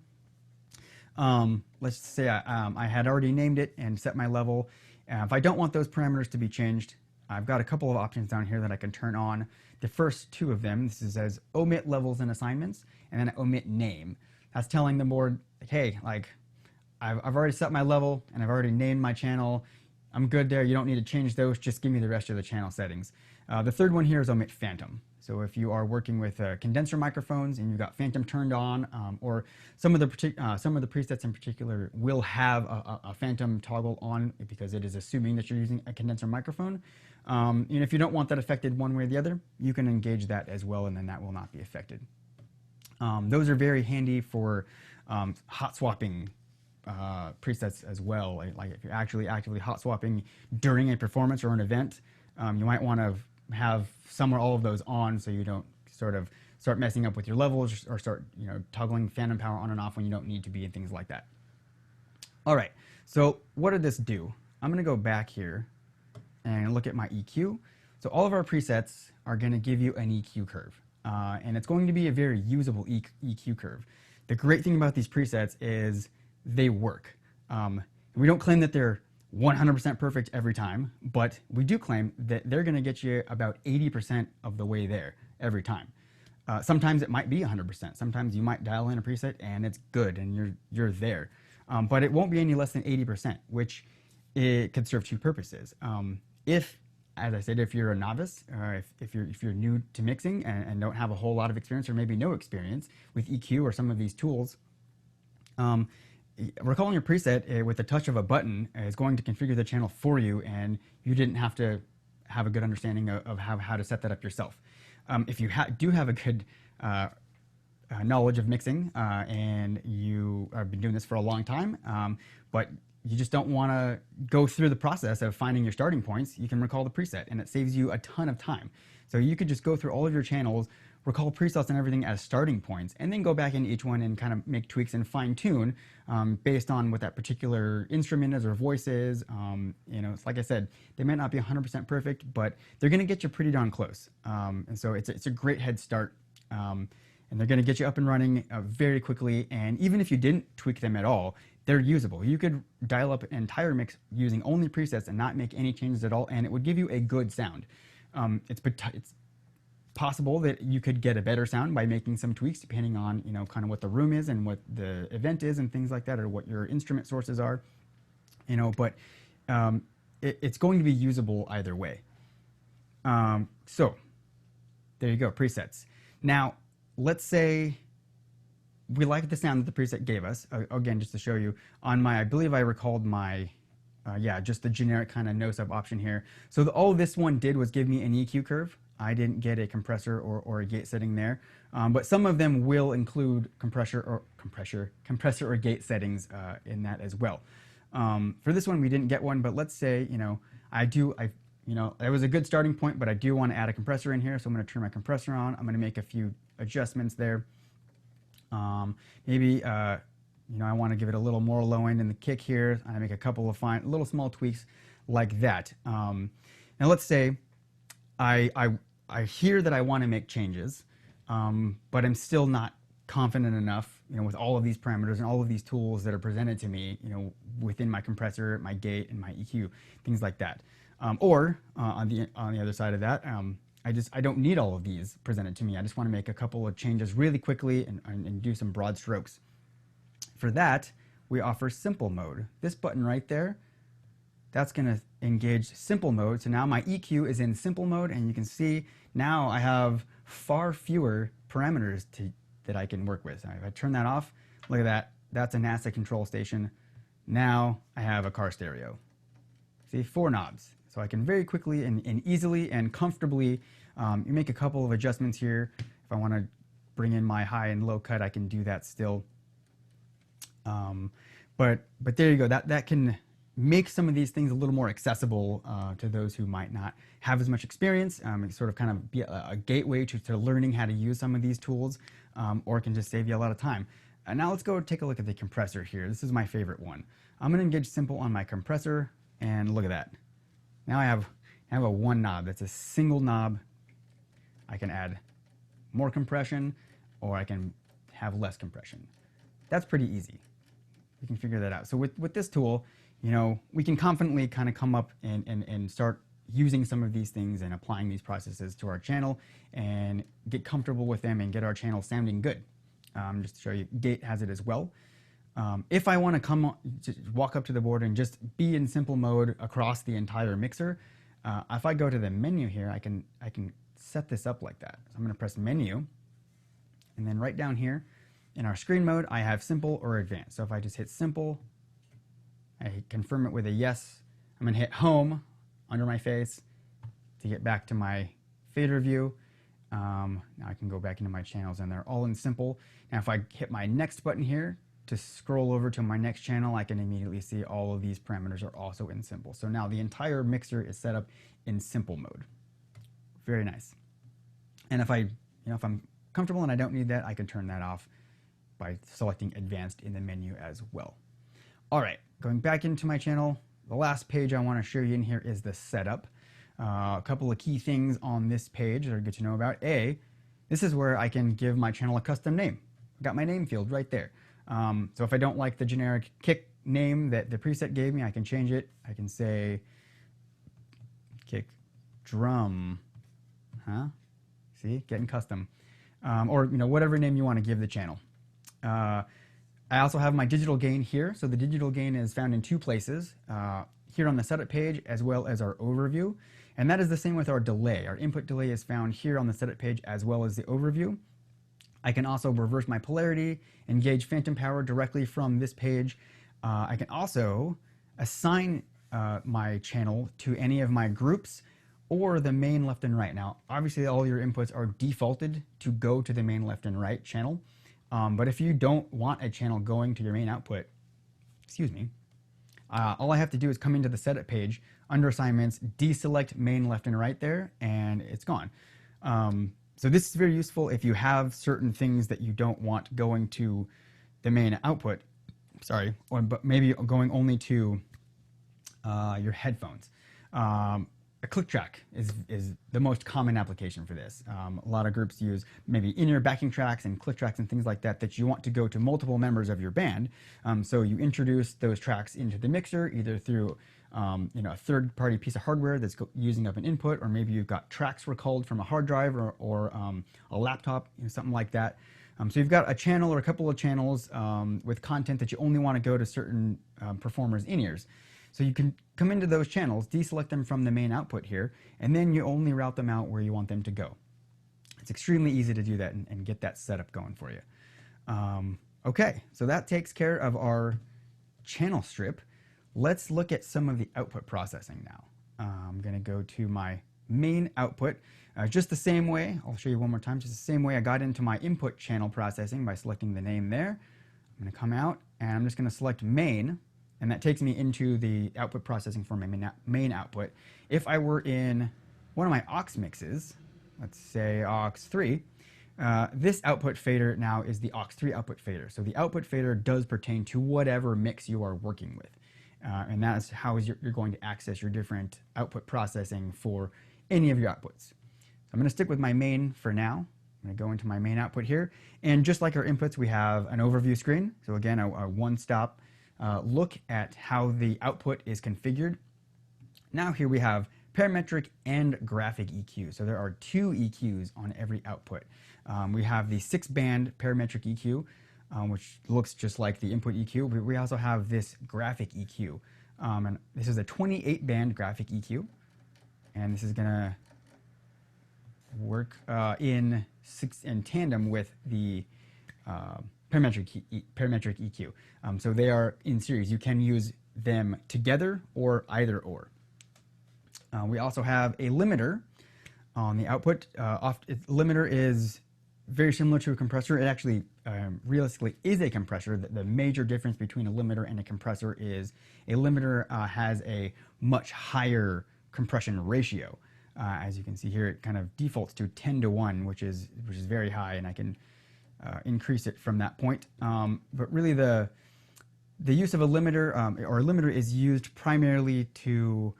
Speaker 2: Let's say I had already named it and set my level. If I don't want those parameters to be changed, I've got a couple of options down here that I can turn on. The first two of them, this is as omit levels and assignments, and then omit name. That's telling the board, hey, like I've already set my level and I've already named my channel. I'm good there. You don't need to change those. Just give me the rest of the channel settings. The third one here is omit phantom. So if you are working with condenser microphones and you've got phantom turned on, or some of the presets in particular will have a phantom toggle on because it is assuming that you're using a condenser microphone. And if you don't want that affected one way or the other, you can engage that as well, and then that will not be affected. Those are very handy for hot swapping presets as well. Like if you're actually actively hot swapping during a performance or an event, you might want to have somewhere all of those on so you don't sort of start messing up with your levels or start toggling phantom power on and off when you don't need to be and things like that. All right, so what did this do? I'm going to go back here and look at my EQ. So all of our presets are going to give you an EQ curve, and it's going to be a very usable EQ curve. The great thing about these presets is they work. We don't claim that they're 100% perfect every time, but we do claim that they're going to get you about 80% of the way there every time. Sometimes it might be 100%. Sometimes you might dial in a preset and it's good and you're there. But it won't be any less than 80%, which it could serve two purposes. If, as I said, if you're a novice, if you're new to mixing and don't have a whole lot of experience or maybe no experience with EQ or some of these tools, recalling your preset with the touch of a button is going to configure the channel for you, and you didn't have to have a good understanding of how to set that up yourself. If you do have a good knowledge of mixing and you have been doing this for a long time, but you just don't want to go through the process of finding your starting points, you can recall the preset, and it saves you a ton of time. So you could just go through all of your channels, recall presets and everything as starting points, and then go back into each one and kind of make tweaks and fine tune based on what that particular instrument is or voice is. It's like I said, they might not be 100% perfect, but they're going to get you pretty darn close. And so it's a great head start, and they're going to get you up and running very quickly. And even if you didn't tweak them at all, they're usable. You could dial up an entire mix using only presets and not make any changes at all, and it would give you a good sound. It's possible that you could get a better sound by making some tweaks depending on kind of what the room is and what the event is and things like that, or what your instrument sources are, but it's going to be usable either way. So there you go, presets. Now let's say we like the sound that the preset gave us. Again, just to show you on my, I believe I recalled my just the generic kind of no sub option here. So all this one did was give me an EQ curve. I didn't get a compressor or a gate setting there, but some of them will include compressor or gate settings in that as well. For this one, we didn't get one, but let's say it was a good starting point, but I do want to add a compressor in here, so I'm going to turn my compressor on. I'm going to make a few adjustments there. Maybe I want to give it a little more low end in the kick here. I make a couple of little small tweaks like that. Now let's say I hear that I want to make changes, but I'm still not confident enough, with all of these parameters and all of these tools that are presented to me, within my compressor, my gate, and my EQ, things like that. Or on the other side of that, I don't need all of these presented to me. I just want to make a couple of changes really quickly and do some broad strokes. For that, we offer simple mode. This button right there, that's going to engage simple mode. So now my EQ is in simple mode, and you can see now I have far fewer parameters that I can work with. So if I turn that off, look at that. That's a NASA control station. Now I have a car stereo. See, 4 knobs. So I can very quickly and easily and comfortably make a couple of adjustments here. If I want to bring in my high and low cut, I can do that still. But there you go. That can make some of these things a little more accessible to those who might not have as much experience. It sort of kind of be a gateway to learning how to use some of these tools, or it can just save you a lot of time. Now let's go take a look at the compressor here. This is my favorite one. I'm going to engage simple on my compressor, and look at that. Now I have a one knob. That's a single knob. I can add more compression, or I can have less compression. That's pretty easy. We can figure that out. So with this tool, you know, we can confidently kind of come up and start using some of these things and applying these processes to our channel and get comfortable with them and get our channel sounding good. Just to show you, Gate has it as well. If I want to walk up to the board and just be in simple mode across the entire mixer, if I go to the menu here, I can set this up like that. So I'm going to press menu, and then right down here in our screen mode, I have simple or advanced. So if I just hit simple, I confirm it with a yes. I'm going to hit home under my face to get back to my fader view. Now I can go back into my channels, and they're all in simple. Now if I hit my next button here to scroll over to my next channel, I can immediately see all of these parameters are also in simple. So now the entire mixer is set up in simple mode. Very nice. And if if I'm comfortable and I don't need that, I can turn that off by selecting advanced in the menu as well. All right, going back into my channel, the last page I want to show you in here is the setup. A couple of key things on this page that are good to know about. This is where I can give my channel a custom name. I've got my name field right there. So if I don't like the generic kick name that the preset gave me, I can change it. I can say kick drum. See, getting custom. Or whatever name you want to give the channel. I also have my digital gain here. So the digital gain is found in two places, here on the setup page as well as our overview. And that is the same with our delay. Our input delay is found here on the setup page as well as the overview. I can also reverse my polarity and gauge phantom power directly from this page. I can also assign my channel to any of my groups or the main left and right. Now, obviously all your inputs are defaulted to go to the main left and right channel. But if you don't want a channel going to your main output, all I have to do is come into the setup page under assignments, deselect main left and right there, and it's gone. So this is very useful if you have certain things that you don't want going to the main output, but maybe going only to your headphones. A click track is the most common application for this. A lot of groups use maybe in-ear backing tracks and click tracks and things like that you want to go to multiple members of your band. So you introduce those tracks into the mixer either through a third-party piece of hardware that's using up an input, or maybe you've got tracks recalled from a hard drive or a laptop, something like that. So you've got a channel or a couple of channels with content that you only want to go to certain performers' in-ears. So you can come into those channels, deselect them from the main output here, and then you only route them out where you want them to go. It's extremely easy to do that and get that setup going for you. Okay, so that takes care of our channel strip. Let's look at some of the output processing now. I'm going to go to my main output. Just the same way, I'll show you one more time, just the same way I got into my input channel processing by selecting the name there. I'm going to come out and I'm just going to select main. And that takes me into the output processing for my main output. If I were in one of my aux mixes, let's say aux 3, this output fader now is the aux 3 output fader. So the output fader does pertain to whatever mix you are working with. And that is how you're going to access your different output processing for any of your outputs. So I'm going to stick with my main for now. I'm going to go into my main output here. And just like our inputs, we have an overview screen. So again, a one-stop look at how the output is configured. Now here we have parametric and graphic EQ. So there are two EQs on every output. We have the 6-band parametric EQ, which looks just like the input EQ. But we also have this graphic EQ. And this is a 28-band graphic EQ. And this is going to work in tandem with the parametric EQ. So they are in series. You can use them together or either or. We also have a limiter on the output. Limiter is very similar to a compressor. It actually realistically is a compressor. The major difference between a limiter and a compressor is a limiter has a much higher compression ratio. As you can see here, it kind of defaults to 10-to-1, which is very high, and I can increase it from that point. But really, the use of a limiter or a limiter is used primarily to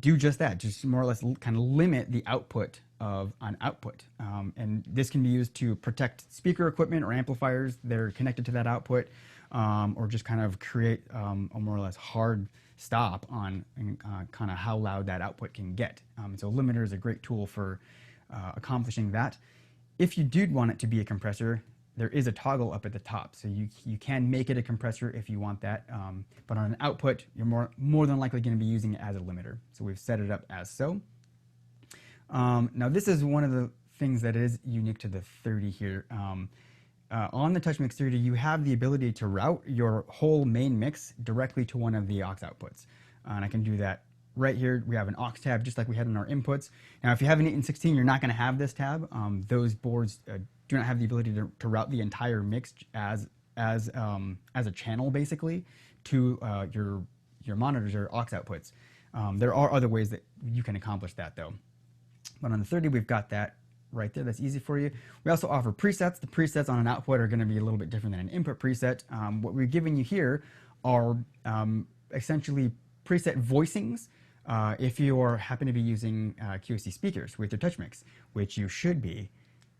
Speaker 2: do just that, just more or less kind of limit the output of an output. And this can be used to protect speaker equipment or amplifiers that are connected to that output, or just kind of create a more or less hard stop on kind of how loud that output can get. So a limiter is a great tool for accomplishing that. If you did want it to be a compressor, there is a toggle up at the top, so you can make it a compressor if you want that, but on an output, you're more than likely going to be using it as a limiter. So we've set it up as so. Now this is one of the things that is unique to the 30 here. On the TouchMix 30, you have the ability to route your whole main mix directly to one of the aux outputs, and I can do that right here. We have an aux tab just like we had in our inputs. Now if you have an 8 and 16, you're not going to have this tab. Those boards do not have the ability to route the entire mix as a channel basically to your monitors or aux outputs. There are other ways that you can accomplish that though. But on the 30, we've got that right there. That's easy for you. We also offer presets. The presets on an output are going to be a little bit different than an input preset. What we're giving you here are essentially preset voicings if you happen to be using QSC speakers with your TouchMix, which you should be,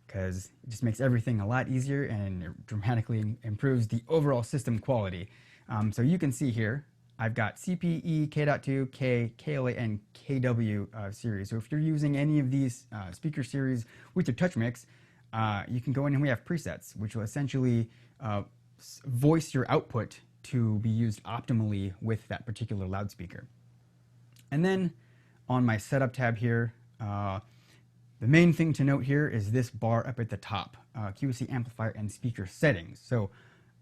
Speaker 2: because it just makes everything a lot easier and it dramatically improves the overall system quality. So you can see here, I've got CPE, K.2, K, KLA, and KW series. So if you're using any of these speaker series with your TouchMix, you can go in and we have presets, which will essentially voice your output to be used optimally with that particular loudspeaker. And then on my setup tab here, the main thing to note here is this bar up at the top, QSC amplifier and speaker settings. So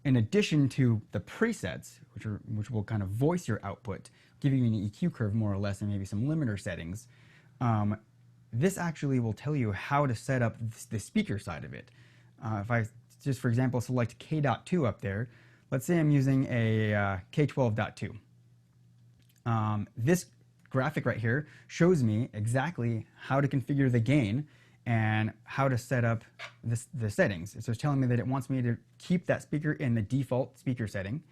Speaker 2: in addition to the presets, which will kind of voice your output, giving you an EQ curve more or less and maybe some limiter settings, this actually will tell you how to set up the speaker side of it. If I just, for example, select K.2 up there, let's say I'm using a K12.2. This graphic right here shows me exactly how to configure the gain and how to set up the settings. So it's telling me that it wants me to keep that speaker in the default speaker setting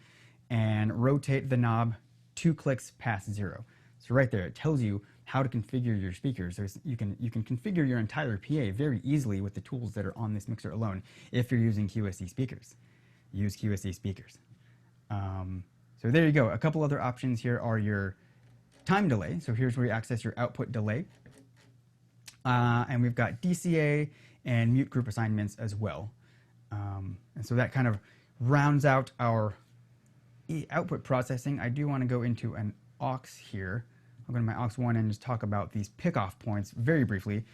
Speaker 2: and rotate the knob 2 clicks past 0. So right there, it tells you how to configure your speakers. So you can configure your entire PA very easily with the tools that are on this mixer alone if you're using QSC speakers. Use QSC speakers. So there you go. A couple other options here are your time delay. So here's where you access your output delay. And we've got DCA and mute group assignments as well. And so that kind of rounds out our output processing. I do want to go into an aux here. I'll go to my aux 1 and just talk about these pickoff points very briefly.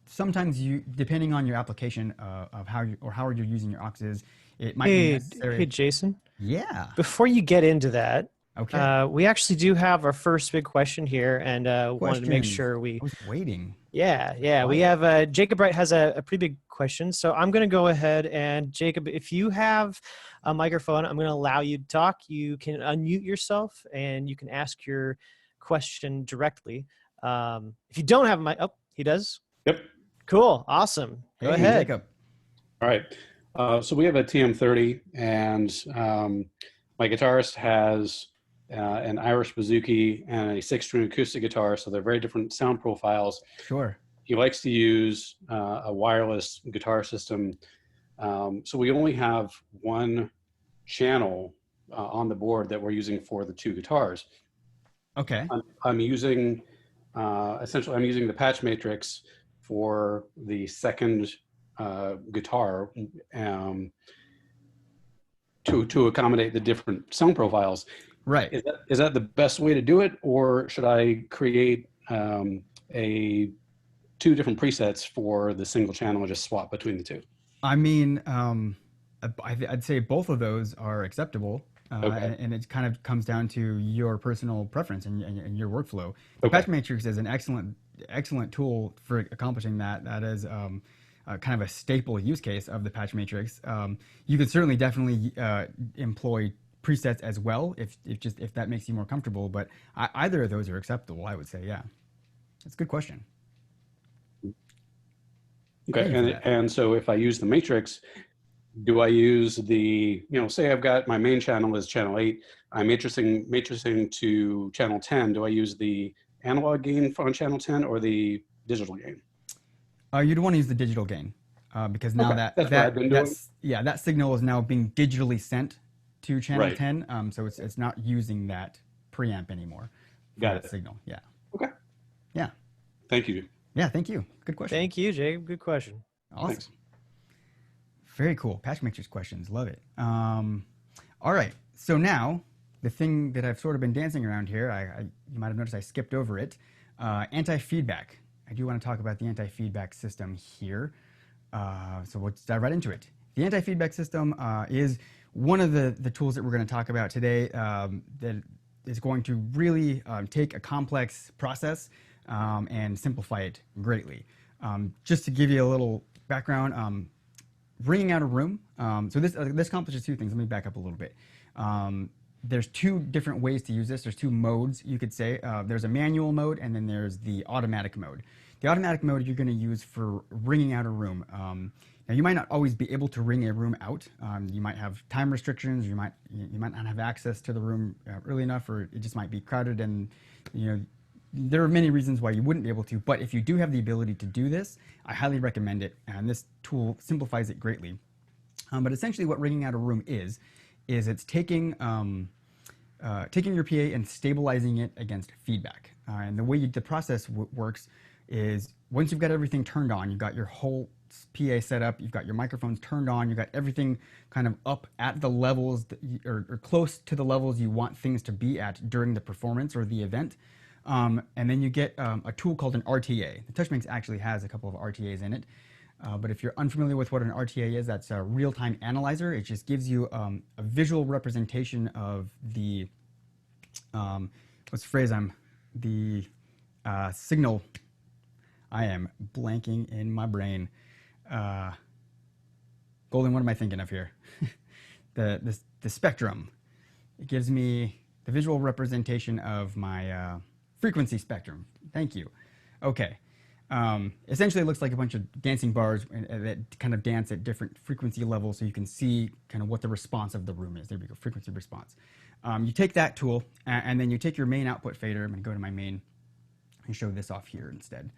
Speaker 2: Sometimes depending on your application of how you're using your auxes, it might be necessary.
Speaker 1: Hey, Jason.
Speaker 2: Yeah.
Speaker 1: Before you get into that,
Speaker 2: okay.
Speaker 1: We actually do have our first big question here, and wanted to make sure
Speaker 2: I was waiting.
Speaker 1: Yeah. We have Jacob Wright has a pretty big question, so I'm going to go ahead and Jacob, if you have a microphone, I'm going to allow you to talk. You can unmute yourself, and you can ask your question directly. If you don't have a mic, oh, he does.
Speaker 3: Yep.
Speaker 1: Cool. Awesome. Go ahead.
Speaker 2: Jacob.
Speaker 3: All right. So we have a TM30, and my guitarist has an Irish bouzouki and a 6-string acoustic guitar, so they're very different sound profiles.
Speaker 2: Sure.
Speaker 3: He likes to use a wireless guitar system, so we only have one channel on the board that we're using for the 2 guitars.
Speaker 2: Okay.
Speaker 3: I'm using essentially I'm using the patch matrix for the second guitar to accommodate the different sound profiles.
Speaker 2: Right.
Speaker 3: Is that the best way to do it, or should I create 2 different presets for the single channel and just swap between the 2?
Speaker 2: I mean, I'd say both of those are acceptable.
Speaker 3: Okay.
Speaker 2: and it kind of comes down to your personal preference and your workflow. The
Speaker 3: Okay.
Speaker 2: Patch Matrix is an excellent tool for accomplishing that. That is kind of a staple use case of the Patch Matrix. You could certainly definitely employ presets as well if that makes you more comfortable. But either of those are acceptable, I would say. Yeah, that's a good question.
Speaker 3: Okay. And so if I use the matrix, do I use the, say I've got my main channel is channel 8, I'm matrixing to channel 10. Do I use the analog gain on channel 10 or the digital gain?
Speaker 2: You'd want to use the digital gain because now
Speaker 3: That's what I've been doing.
Speaker 2: that signal is now being digitally sent to channel
Speaker 3: Right.
Speaker 2: 10, so it's not using that preamp anymore for
Speaker 3: Got
Speaker 2: that
Speaker 3: it.
Speaker 2: signal. Yeah.
Speaker 3: Okay.
Speaker 2: Yeah.
Speaker 3: Thank you.
Speaker 2: Yeah. Thank you. Good question.
Speaker 1: Thank you, Jacob. Good question.
Speaker 2: Awesome.
Speaker 3: Thanks.
Speaker 2: Very cool. Patch Matrix questions. Love it. All right. So now the thing that I've sort of been dancing around here, you might have noticed I skipped over it. Anti-feedback. I do want to talk about the anti-feedback system here. So let's dive right into it. The anti-feedback system is one of the tools that we're going to talk about today that is going to really take a complex process and simplify it greatly. Just to give you a little background, ringing out a room. So this accomplishes two things. Let me back up a little bit. There's two different ways to use this. There's two modes, you could say. There's a manual mode, and then there's the automatic mode. The automatic mode you're going to use for ringing out a room. Now you might not always be able to ring a room out. You might have time restrictions. You might not have access to the room early enough, or it just might be crowded. And there are many reasons why you wouldn't be able to. But if you do have the ability to do this, I highly recommend it. And this tool simplifies it greatly. But essentially, what ringing out a room is it's taking your PA and stabilizing it against feedback. And the way the process works is once you've got everything turned on, you've got your whole PA set up, you've got your microphones turned on, you've got everything kind of up at the levels or close to the levels you want things to be at during the performance or the event. And then you get a tool called an RTA. The TouchMix actually has a couple of RTAs in it. But if you're unfamiliar with what an RTA is, that's a real-time analyzer. It just gives you a visual representation of the, what's the phrase, the signal. I am blanking in my brain. Golden, what am I thinking of here? the spectrum. It gives me the visual representation of my frequency spectrum. Thank you. Okay. Essentially, it looks like a bunch of dancing bars that kind of dance at different frequency levels, so you can see kind of what the response of the room is. There we go, frequency response. You take that tool, and then you take your main output fader. I'm going to go to my main and show this off here instead.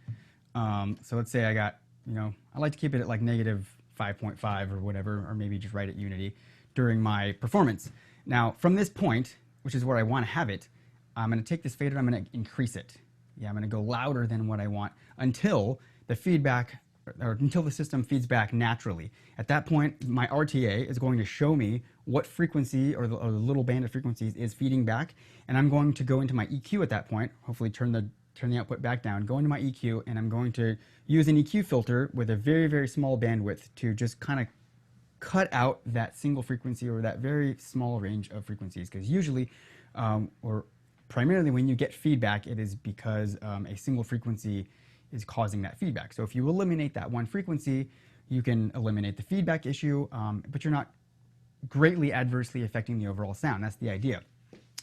Speaker 2: So let's say I got, I like to keep it at like -5.5 or whatever, or maybe just right at unity during my performance. Now, from this point, which is where I want to have it, I'm going to take this fader, I'm going to increase it. Yeah, I'm going to go louder than what I want until the feedback, or until the system feeds back naturally. At that point, my RTA is going to show me what frequency or the little band of frequencies is feeding back, and I'm going to go into my EQ at that point, hopefully turn the output back down, go into my EQ, and I'm going to use an EQ filter with a very, very small bandwidth to just kind of cut out that single frequency or that very small range of frequencies, because usually, or primarily when you get feedback, it is because a single frequency is causing that feedback. So if you eliminate that one frequency, you can eliminate the feedback issue, but you're not greatly adversely affecting the overall sound. That's the idea.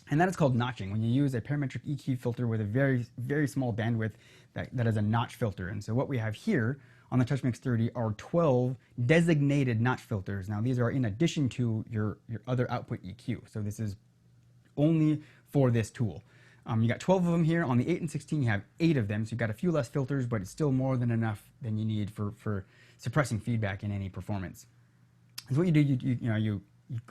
Speaker 2: And that is called notching, when you use a parametric EQ filter with a very, very small bandwidth that is a notch filter. And so what we have here on the TouchMix 30 are 12 designated notch filters. Now these are in addition to your other output EQ. So this is only for this tool. You got 12 of them here. On the 8 and 16, you have 8 of them. So you've got a few less filters, but it's still more than enough than you need for suppressing feedback in any performance. So what you do, you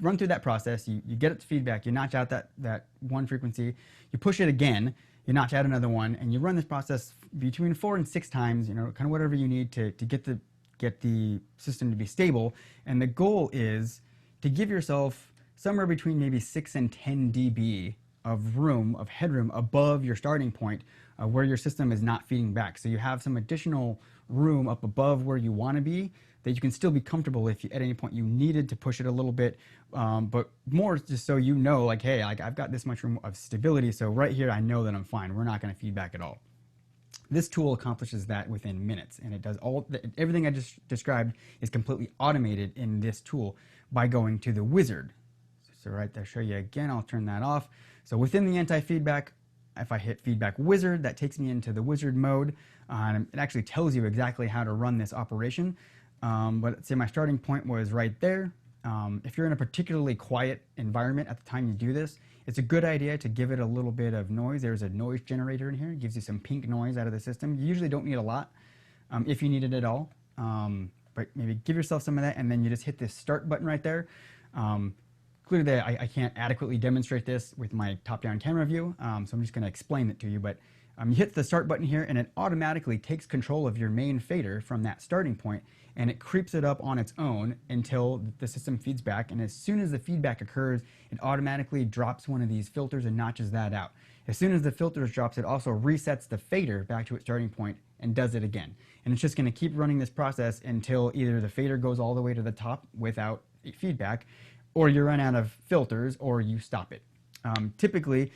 Speaker 2: run through that process, you get its feedback, you notch out that one frequency, you push it again, you notch out another one, and you run this process between 4 and 6 times, kind of whatever you need to get the system to be stable. And the goal is to give yourself somewhere between maybe 6 and 10 dB of headroom above your starting point where your system is not feeding back. So you have some additional room up above where you want to be that you can still be comfortable if you, at any point you needed to push it a little bit, but more just so you know, like, hey, like I've got this much room of stability, so right here I know that I'm fine. We're not going to feed back at all. This tool accomplishes that within minutes, and it does everything I just described is completely automated in this tool by going to the wizard. So right there, show you again, I'll turn that off. So within the anti-feedback, if I hit feedback wizard, that takes me into the wizard mode. And it actually tells you exactly how to run this operation. But let's say my starting point was right there. If you're in a particularly quiet environment at the time you do this, it's a good idea to give it a little bit of noise. There's a noise generator in here. It gives you some pink noise out of the system. You usually don't need a lot, if you need it at all. But maybe give yourself some of that, and then you just hit this start button right there. Clearly, I can't adequately demonstrate this with my top-down camera view, so I'm just going to explain it to you. But you hit the start button here, and it automatically takes control of your main fader from that starting point, and it creeps it up on its own until the system feeds back. And as soon as the feedback occurs, it automatically drops one of these filters and notches that out. As soon as the filters drops, it also resets the fader back to its starting point and does it again. And it's just going to keep running this process until either the fader goes all the way to the top without feedback, or you run out of filters, or you stop it. Typically,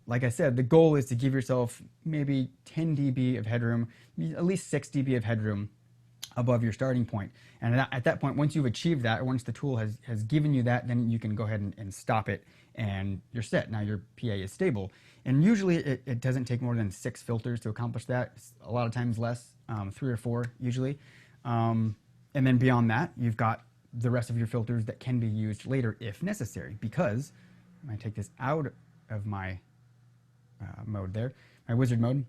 Speaker 2: like I said, the goal is to give yourself maybe 10 dB of headroom, at least 6 dB of headroom above your starting point. And at that point, once you've achieved that, or once the tool has given you that, then you can go ahead and stop it, and you're set. Now your PA is stable. And usually it doesn't take more than 6 filters to accomplish that. It's a lot of times less, 3 or 4 usually. And then beyond that, you've got the rest of your filters that can be used later if necessary, because I'm going to take this out of my mode there, my wizard mode.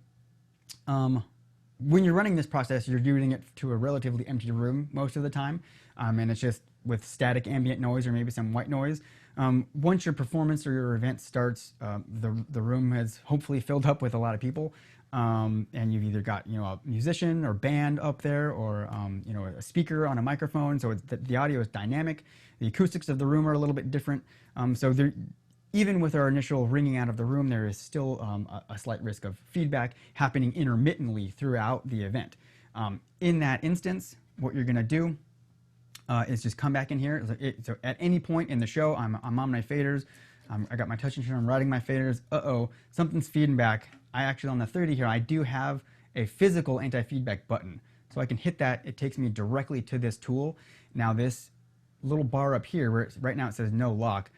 Speaker 2: When you're running this process, you're doing it to a relatively empty room most of the time, and it's just with static ambient noise or maybe some white noise. Once your performance or your event starts, the room has hopefully filled up with a lot of people, and you've either got a musician or band up there, or a speaker on a microphone, so the audio is dynamic. The acoustics of the room are a little bit different, so even with our initial ringing out of the room, there is still a slight risk of feedback happening intermittently throughout the event. In that instance, what you're going to do is just come back in here. So at any point in the show, I'm on my faders. I got my touch instrument, I'm riding my faders. Something's feeding back. I actually, on the 30 here, I do have a physical anti-feedback button. So I can hit that. It takes me directly to this tool. Now this little bar up here, where right now it says no lock,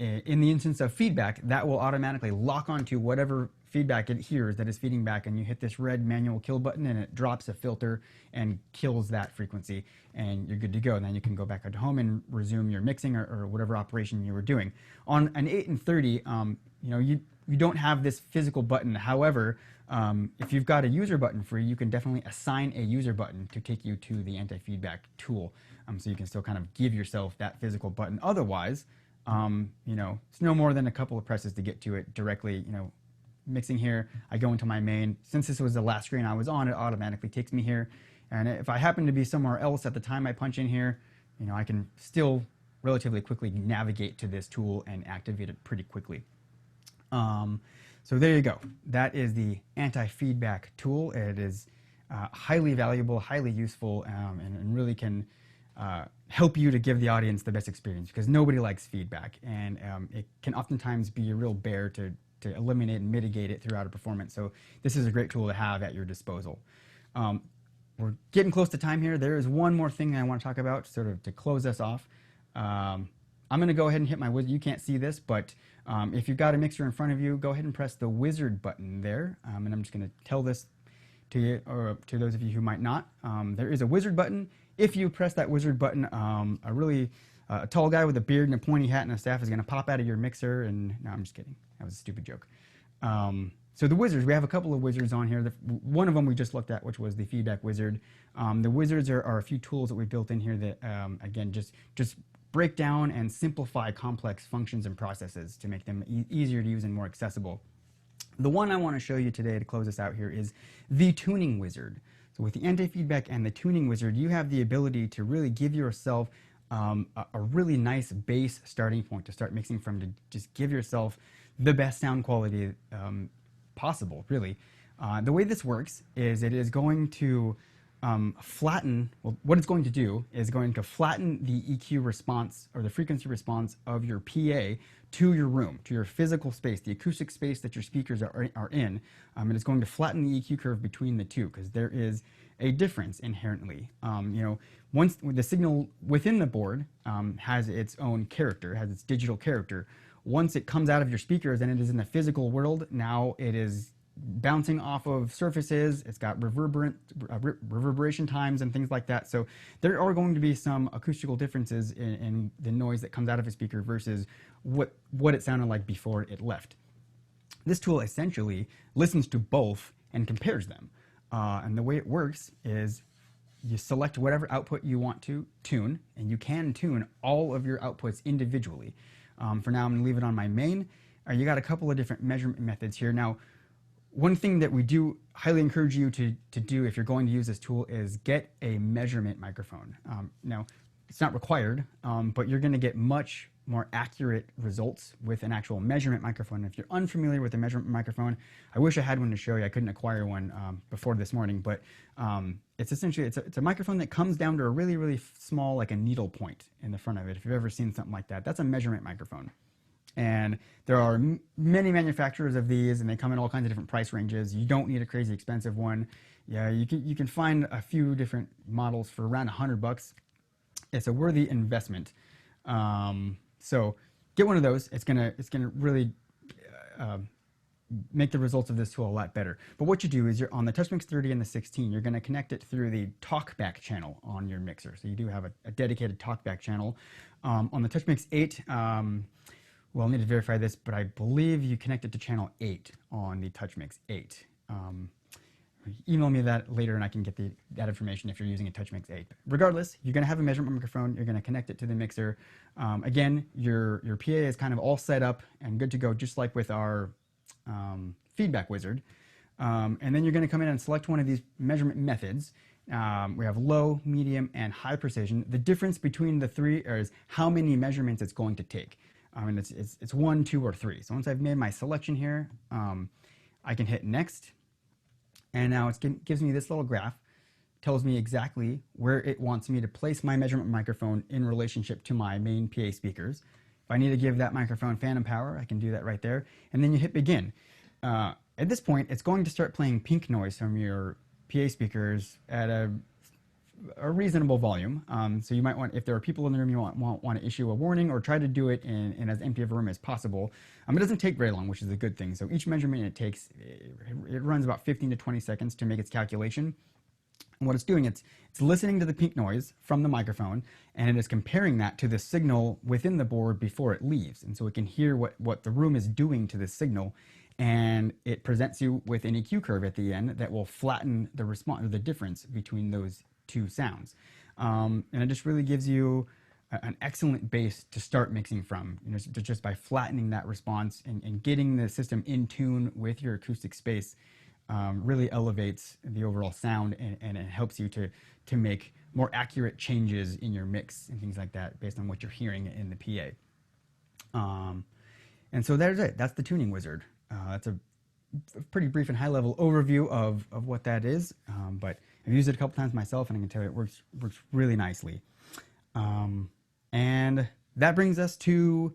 Speaker 2: in the instance of feedback, that will automatically lock onto whatever feedback it hears that is feeding back, and you hit this red manual kill button, and it drops a filter and kills that frequency, and you're good to go. And then you can go back at home and resume your mixing or whatever operation you were doing. On an 8 and 30, you don't have this physical button. However, if you've got a user button free, you can definitely assign a user button to take you to the anti-feedback tool, so you can still kind of give yourself that physical button. Otherwise, it's no more than a couple of presses to get to it directly. Mixing here, I go into my main. Since this was the last screen I was on, it automatically takes me here. And if I happen to be somewhere else at the time I punch in here, I can still relatively quickly navigate to this tool and activate it pretty quickly. So there you go. That is the anti-feedback tool. It is highly valuable, highly useful, and really can help you to give the audience the best experience, because nobody likes feedback, and it can oftentimes be a real bear to eliminate and mitigate it throughout a performance. So this is a great tool to have at your disposal. We're getting close to time here. There is one more thing I want to talk about, sort of to close us off. I'm going to go ahead and hit my wizard. You can't see this, but if you've got a mixer in front of you, go ahead and press the wizard button there. And I'm just going to tell this to you, or to those of you who might not. There is a wizard button. If you press that wizard button, a really tall guy with a beard and a pointy hat and a staff is going to pop out of your mixer. And no, I'm just kidding. That was a stupid joke. So the wizards, we have a couple of wizards on here. One of them we just looked at, which was the feedback wizard. The wizards are a few tools that we built in here that, again, just break down and simplify complex functions and processes to make them easier to use and more accessible. The one I want to show you today to close us out here is the tuning wizard. So with the anti-feedback and the tuning wizard, you have the ability to really give yourself a really nice base starting point to start mixing from, to just give yourself the best sound quality possible, really. The way this works is it is going to flatten, well, what it's going to do is going to flatten the EQ response or the frequency response of your PA to your room, to your physical space, the acoustic space that your speakers are in. And it's going to flatten the EQ curve between the two because there is a difference inherently. Once the signal within the board has its own character, has its digital character. Once it comes out of your speakers and it is in the physical world, now it is bouncing off of surfaces. It's got reverberation times and things like that. So there are going to be some acoustical differences in the noise that comes out of a speaker versus what it sounded like before it left. This tool essentially listens to both and compares them. And the way it works is you select whatever output you want to tune, and you can tune all of your outputs individually. For now, I'm going to leave it on my main. You got a couple of different measurement methods here. Now, one thing that we do highly encourage you to do if you're going to use this tool is get a measurement microphone. Now, it's not required, but you're going to get much more accurate results with an actual measurement microphone. If you're unfamiliar with a measurement microphone, I wish I had one to show you. I couldn't acquire one before this morning, but it's essentially, it's a microphone that comes down to a really, really small, like a needle point in the front of it. If you've ever seen something like that, that's a measurement microphone. And there are many manufacturers of these, and they come in all kinds of different price ranges. You don't need a crazy expensive one. Yeah, you can find a few different models for around $100. It's a worthy investment. So get one of those. It's gonna really make the results of this tool a lot better. But what you do is you're on the TouchMix 30 and the 16, you're gonna connect it through the talkback channel on your mixer. So you do have a dedicated talkback channel. On the TouchMix 8, well, I'll need to verify this, but I believe you connect it to channel 8 on the TouchMix 8. Email me that later and I can get that information if you're using a TouchMix 8. Regardless, you're going to have a measurement microphone. You're going to connect it to the mixer. Again, your PA is kind of all set up and good to go, just like with our feedback wizard. And then you're going to come in and select one of these measurement methods. We have low, medium, and high precision. The difference between the three is how many measurements it's going to take. And it's 1, 2, or 3. So once I've made my selection here, I can hit next. And now it gives me this little graph, tells me exactly where it wants me to place my measurement microphone in relationship to my main PA speakers. If I need to give that microphone phantom power, I can do that right there. And then you hit begin. At this point, it's going to start playing pink noise from your PA speakers at a reasonable volume. So you might want, if there are people in the room, you want to issue a warning or try to do it in as empty of a room as possible. It doesn't take very long, which is a good thing. So each measurement it takes, it runs about 15 to 20 seconds to make its calculation. And what it's doing, it's listening to the pink noise from the microphone, and it is comparing that to the signal within the board before it leaves. And so it can hear what the room is doing to this signal, and it presents you with an EQ curve at the end that will flatten the response, or the difference between those two sounds. And it just really gives you an excellent base to start mixing from, just by flattening that response and getting the system in tune with your acoustic space. Really elevates the overall sound, and it helps you to make more accurate changes in your mix and things like that based on what you're hearing in the PA. And so there's it. That's the tuning wizard. That's a pretty brief and high level overview of what that is, but I've used it a couple times myself, and I can tell you it works really nicely. And that brings us to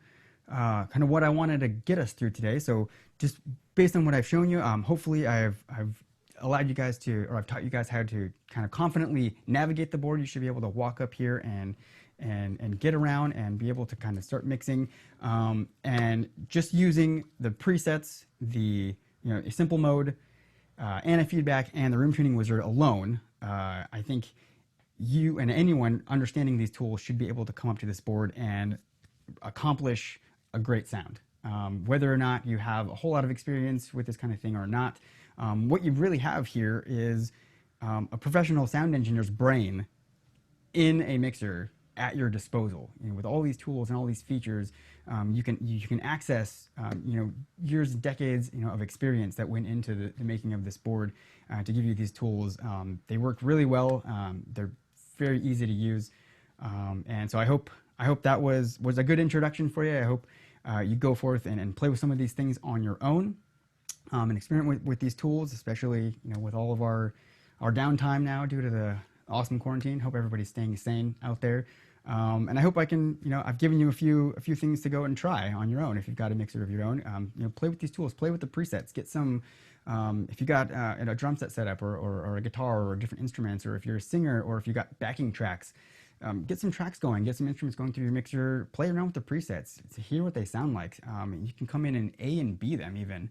Speaker 2: kind of what I wanted to get us through today. So just based on what I've shown you, hopefully I've allowed you guys to, or I've taught you guys how to kind of confidently navigate the board. You should be able to walk up here and get around and be able to kind of start mixing. And just using the presets, a simple mode, and a feedback, and the room tuning wizard alone, I think you and anyone understanding these tools should be able to come up to this board and accomplish a great sound. Whether or not you have a whole lot of experience with this kind of thing or not, what you really have here is a professional sound engineer's brain in a mixer at your disposal. With all these tools and all these features, you can access years and decades of experience that went into the making of this board to give you these tools. They work really well. They're very easy to use, and so I hope that was a good introduction for you. I hope you go forth and play with some of these things on your own. and experiment with these tools, especially with all of our downtime now due to the awesome quarantine. Hope everybody's staying sane out there. And I hope I can, I've given you a few things to go and try on your own if you've got a mixer of your own. Play with these tools, play with the presets, get some. If you got a drum set up, or a guitar, or different instruments, or if you're a singer, or if you got backing tracks, get some tracks going, get some instruments going through your mixer. Play around with the presets to hear what they sound like. You can come in and A and B them even.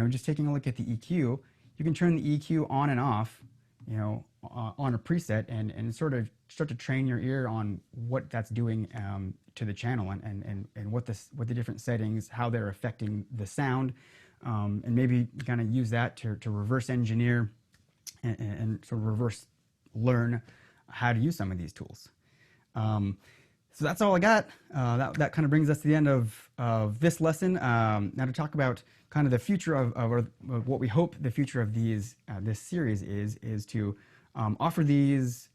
Speaker 2: Just taking a look at the EQ, you can turn the EQ on and off. On a preset and sort of start to train your ear on what that's doing to the channel and what the different settings, how they're affecting the sound, and maybe kind of use that to reverse engineer and sort of reverse learn how to use some of these tools. So that's all I got. That kind of brings us to the end of this lesson. Now to talk about kind of the future of what we hope the future of this series is to offer these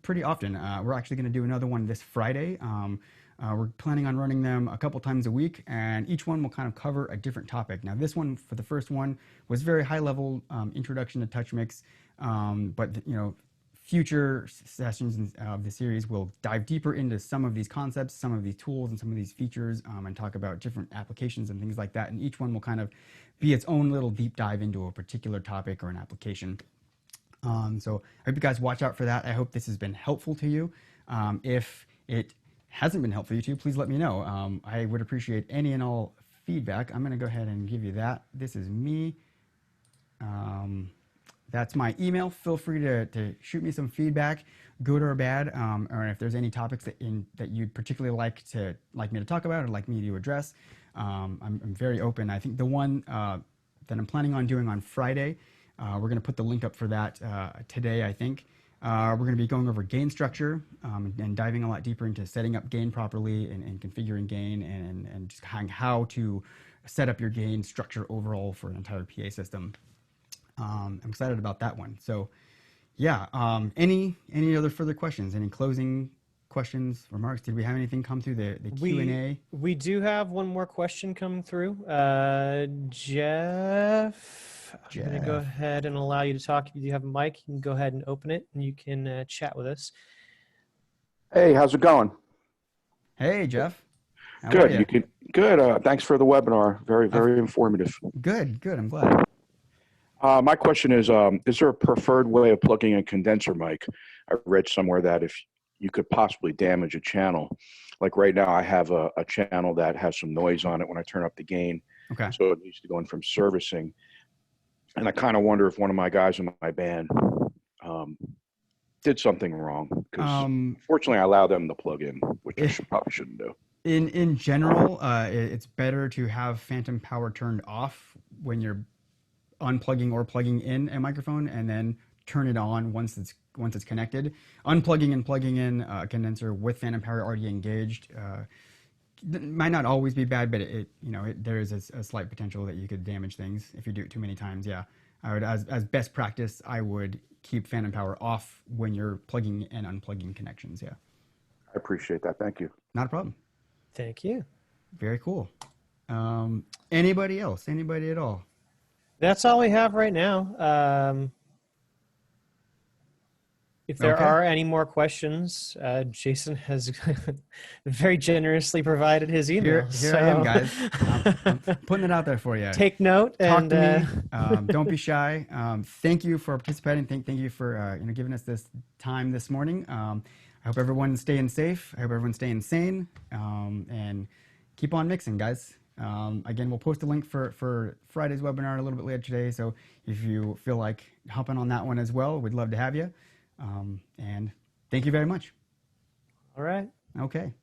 Speaker 2: pretty often. We're actually going to do another one this Friday. We're planning on running them a couple times a week, and each one will kind of cover a different topic. Now this one, for the first one, was very high level introduction to TouchMix, but future sessions of the series will dive deeper into some of these concepts, some of these tools, and some of these features, and talk about different applications and things like that. And each one will kind of be its own little deep dive into a particular topic or an application. So I hope you guys watch out for that. I hope this has been helpful to you. If it hasn't been helpful to you, please let me know. I would appreciate any and all feedback. I'm going to go ahead and give you that. This is me. That's my email. Feel free to shoot me some feedback, good or bad, or if there's any topics that you'd particularly like me to talk about or like me to address. I'm very open. I think the one that I'm planning on doing on Friday, we're going to put the link up for that today, I think. We're going to be going over gain structure and diving a lot deeper into setting up gain properly and configuring gain and just how to set up your gain structure overall for an entire PA system. I'm excited about that one. So yeah, any other further questions? Any closing questions, remarks? Did we have anything come through the Q&A?
Speaker 1: We do have one more question come through. Jeff, I'm going to go ahead and allow you to talk. If you have a mic, you can go ahead and open it and you can chat with us.
Speaker 4: Hey, how's it going?
Speaker 2: Hey, Jeff. How
Speaker 4: good.
Speaker 2: are you?
Speaker 4: Good. Thanks for the webinar. Very, very informative.
Speaker 2: Good. I'm glad.
Speaker 4: My question is there a preferred way of plugging a condenser mic? I read somewhere that if you could possibly damage a channel, like right now I have a channel that has some noise on it when I turn up the gain.
Speaker 2: Okay.
Speaker 4: So it needs to go in from servicing. And I kind of wonder if one of my guys in my band did something wrong. Because fortunately I allow them to plug in, which I probably shouldn't do.
Speaker 2: In general, it's better to have phantom power turned off when you're unplugging or plugging in a microphone, and then turn it on once it's connected. Unplugging and plugging in a condenser with phantom power already engaged might not always be bad, but there is a slight potential that you could damage things if you do it too many times. Yeah, I would, as best practice, I would keep phantom power off when you're plugging and unplugging connections. Yeah,
Speaker 4: I appreciate that. Thank you.
Speaker 2: Not a problem.
Speaker 1: Thank you.
Speaker 2: Very cool. Anybody else? Anybody at all?
Speaker 1: That's all we have right now. If there are any more questions, Jason has very generously provided his email.
Speaker 2: Here I am, guys. I'm putting it out there for you.
Speaker 1: Take note.
Speaker 2: Talk to me. Don't be shy. Thank you for participating. Thank you for giving us this time this morning. I hope everyone's staying safe. I hope everyone's staying sane. And keep on mixing, guys. Again, we'll post a link for Friday's webinar a little bit later today. So if you feel like hopping on that one as well, we'd love to have you. And thank you very much.
Speaker 1: All right.
Speaker 2: Okay.